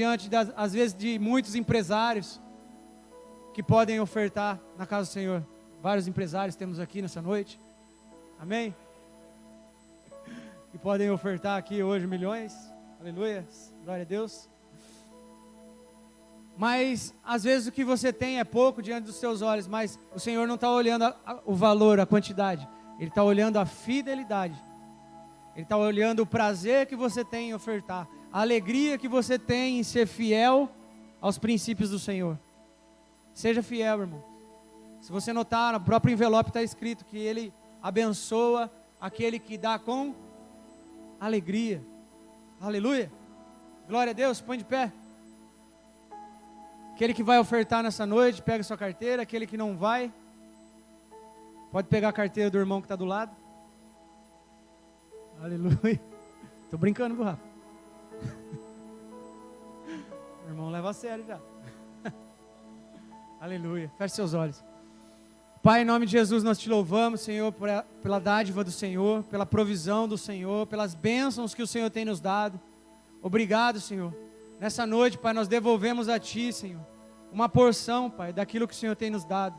Speaker 2: às vezes de muitos empresários que podem ofertar na casa do Senhor. Vários empresários temos aqui nessa noite. Amém? Que podem ofertar aqui hoje milhões. Aleluia. Glória a Deus. Mas às vezes o que você tem é pouco diante dos seus olhos, mas o Senhor não está olhando o valor, a quantidade. Ele está olhando a fidelidade. Ele está olhando o prazer que você tem em ofertar, a alegria que você tem em ser fiel aos princípios do Senhor. Seja fiel, irmão. Se você notar, no próprio envelope está escrito que Ele abençoa aquele que dá com alegria. Aleluia. Glória a Deus, põe de pé. Aquele que vai ofertar nessa noite, pega sua carteira. Aquele que não vai, pode pegar a carteira do irmão que está do lado. Aleluia. Estou brincando, viu, Rafa? O irmão leva a sério já. Aleluia. Feche seus olhos. Pai, em nome de Jesus, nós te louvamos, Senhor, pela dádiva do Senhor, pela provisão do Senhor, pelas bênçãos que o Senhor tem nos dado. Obrigado, Senhor. Nessa noite, Pai, nós devolvemos a Ti, Senhor, uma porção, Pai, daquilo que o Senhor tem nos dado,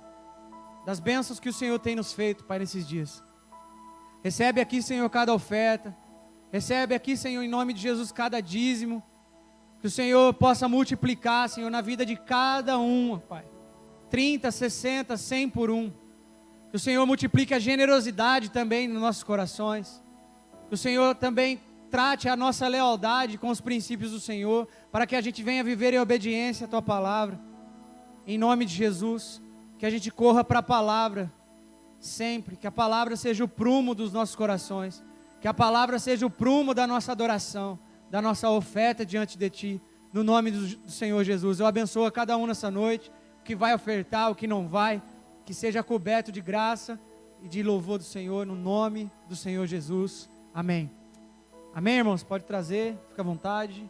Speaker 2: das bênçãos que o Senhor tem nos feito, Pai, nesses dias. Recebe aqui, Senhor, cada oferta. Recebe aqui, Senhor, em nome de Jesus, cada dízimo. Que o Senhor possa multiplicar, Senhor, na vida de cada um, Pai. 30, 60, 100 por um. Que o Senhor multiplique a generosidade também nos nossos corações. Que o Senhor também trate a nossa lealdade com os princípios do Senhor, para que a gente venha viver em obediência à Tua palavra. Em nome de Jesus, que a gente corra para a palavra sempre, que a palavra seja o prumo dos nossos corações, que a palavra seja o prumo da nossa adoração, da nossa oferta diante de Ti, no nome do Senhor Jesus. Eu abençoo a cada um nessa noite, o que vai ofertar, o que não vai, que seja coberto de graça e de louvor do Senhor, no nome do Senhor Jesus. Amém. Amém, irmãos? Pode trazer, fica à vontade,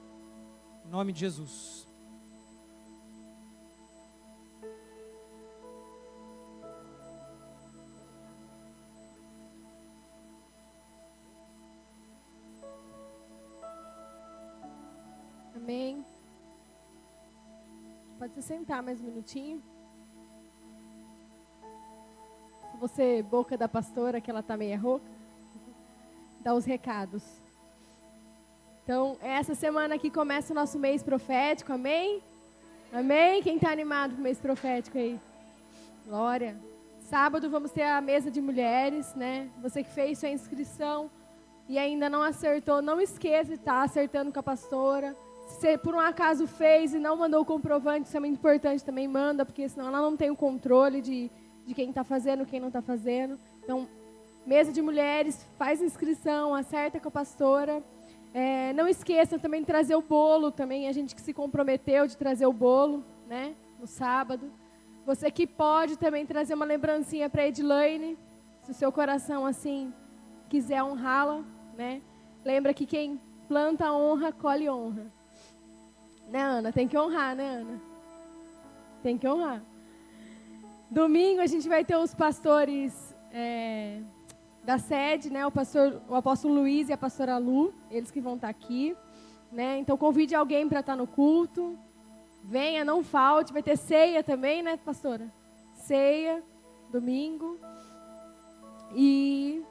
Speaker 2: em nome de Jesus.
Speaker 3: Amém. Pode se sentar mais um minutinho. Se você, boca da pastora, que ela tá meio rouca, dá os recados. Então, essa semana aqui começa o nosso mês profético, amém? Amém? Quem está animado com o mês profético aí? Glória. Sábado vamos ter a mesa de mulheres, né? Você que fez sua inscrição, e ainda não acertou, não esqueça de estar acertando com a pastora. Se por um acaso fez e não mandou o comprovante, isso é muito importante, também manda, porque senão ela não tem o controle de quem está fazendo, quem não está fazendo. Então, mesa de mulheres, faz inscrição, acerta com a pastora. Não esqueça também de trazer o bolo, também a gente que se comprometeu de trazer o bolo, né, no sábado. Você que pode também trazer uma lembrancinha para a Edilane, se o seu coração assim quiser honrá-la, né? Lembra que quem planta honra, colhe honra. Né, Ana? Tem que honrar, né, Ana? Tem que honrar. Domingo a gente vai ter os pastores da sede, né? O apóstolo Luiz e a pastora Lu, eles que vão estar aqui, né? Então convide alguém para estar no culto. Venha, não falte. Vai ter ceia também, né, pastora? Ceia, domingo. E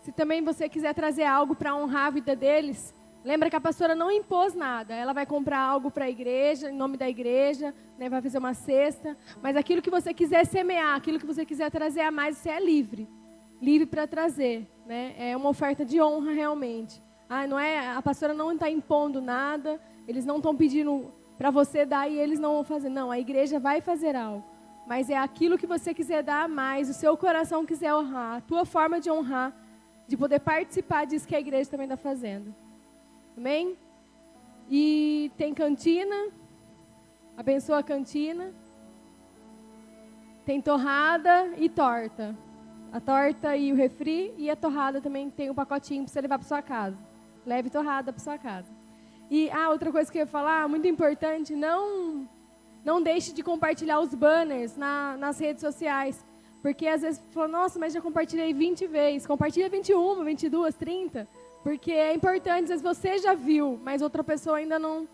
Speaker 3: se também você quiser trazer algo para honrar a vida deles, lembra que a pastora não impôs nada. Ela vai comprar algo para a igreja, em nome da igreja, né, vai fazer uma cesta. Mas aquilo que você quiser semear, aquilo que você quiser trazer a mais, você é livre. Livre para trazer, né? É uma oferta de honra realmente. Não é, a pastora não está impondo nada, eles não estão pedindo para você dar e eles não vão fazer. Não, a igreja vai fazer algo. Mas é aquilo que você quiser dar a mais, o seu coração quiser honrar, a tua forma de honrar, de poder participar disso que a igreja também está fazendo. Amém? E tem cantina, abençoa a cantina. Tem torrada e torta. A torta e o refri, e a torrada também tem um pacotinho para você levar para sua casa. Leve torrada para sua casa. E outra coisa que eu ia falar, muito importante, não deixe de compartilhar os banners nas redes sociais. Porque às vezes fala, nossa, mas já compartilhei 20 vezes. Compartilha 21, 22, 30. Porque é importante, às vezes você já viu, mas outra pessoa ainda não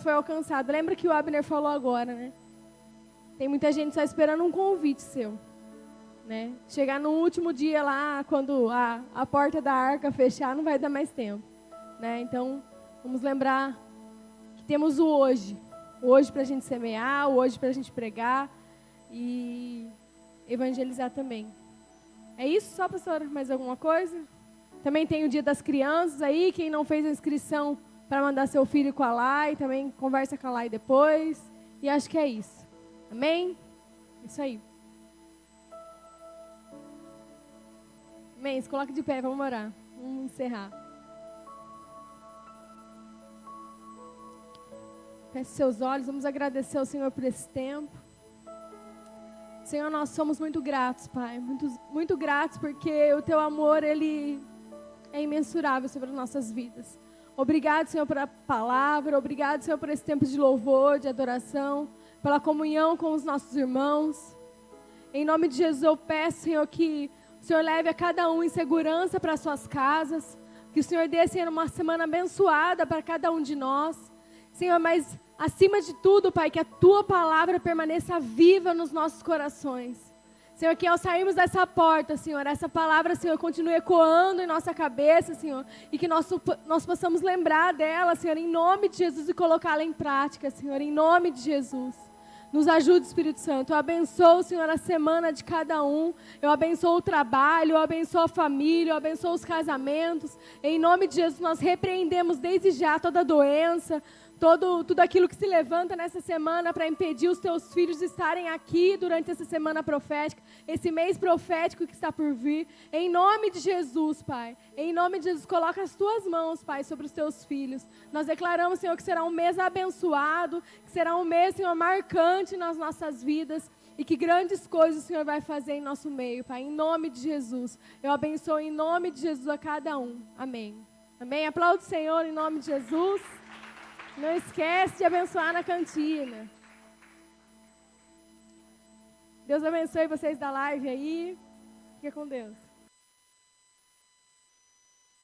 Speaker 3: foi alcançada. Lembra que o Abner falou agora, né? Tem muita gente só esperando um convite seu. Né? Chegar no último dia lá, quando a porta da arca fechar, não vai dar mais tempo. Né? Então, vamos lembrar que temos o hoje. O hoje para a gente semear, o hoje para a gente pregar e evangelizar também. É isso só, pastora? Mais alguma coisa? Também tem o Dia das Crianças aí, quem não fez a inscrição para mandar seu filho com a Lai, também conversa com a Lai depois. E acho que é isso. Amém? Isso aí. Amém? Se coloque de pé, vamos orar. Vamos encerrar. Feche seus olhos, vamos agradecer ao Senhor por esse tempo. Senhor, nós somos muito gratos, Pai. Muito, muito gratos porque o Teu amor, Ele é imensurável sobre as nossas vidas. Obrigado, Senhor, pela palavra. Obrigado, Senhor, por esse tempo de louvor, de adoração. Pela comunhão com os nossos irmãos. Em nome de Jesus, eu peço, Senhor, que o Senhor leve a cada um em segurança para as suas casas. Que o Senhor dê, Senhor, uma semana abençoada para cada um de nós. Senhor, mas acima de tudo, Pai, que a Tua palavra permaneça viva nos nossos corações. Senhor, que ao sairmos dessa porta, Senhor, essa palavra, Senhor, continue ecoando em nossa cabeça, Senhor. E que nós possamos lembrar dela, Senhor, em nome de Jesus e colocá-la em prática, Senhor, em nome de Jesus. Nos ajude, Espírito Santo. Eu abençoo, Senhor, a semana de cada um. Eu abençoo o trabalho, eu abençoo a família, eu abençoo os casamentos. Em nome de Jesus, nós repreendemos desde já toda doença, tudo aquilo que se levanta nessa semana para impedir os teus filhos de estarem aqui durante essa semana profética, esse mês profético que está por vir. Em nome de Jesus, Pai. Em nome de Jesus, coloca as tuas mãos, Pai, sobre os teus filhos. Nós declaramos, Senhor, que será um mês abençoado, que será um mês, Senhor, marcante nas nossas vidas e que grandes coisas o Senhor vai fazer em nosso meio, Pai. Em nome de Jesus. Eu abençoo em nome de Jesus a cada um. Amém. Amém. Aplaude o Senhor em nome de Jesus. Não esquece de abençoar na cantina. Deus abençoe vocês da live aí. Fica com Deus.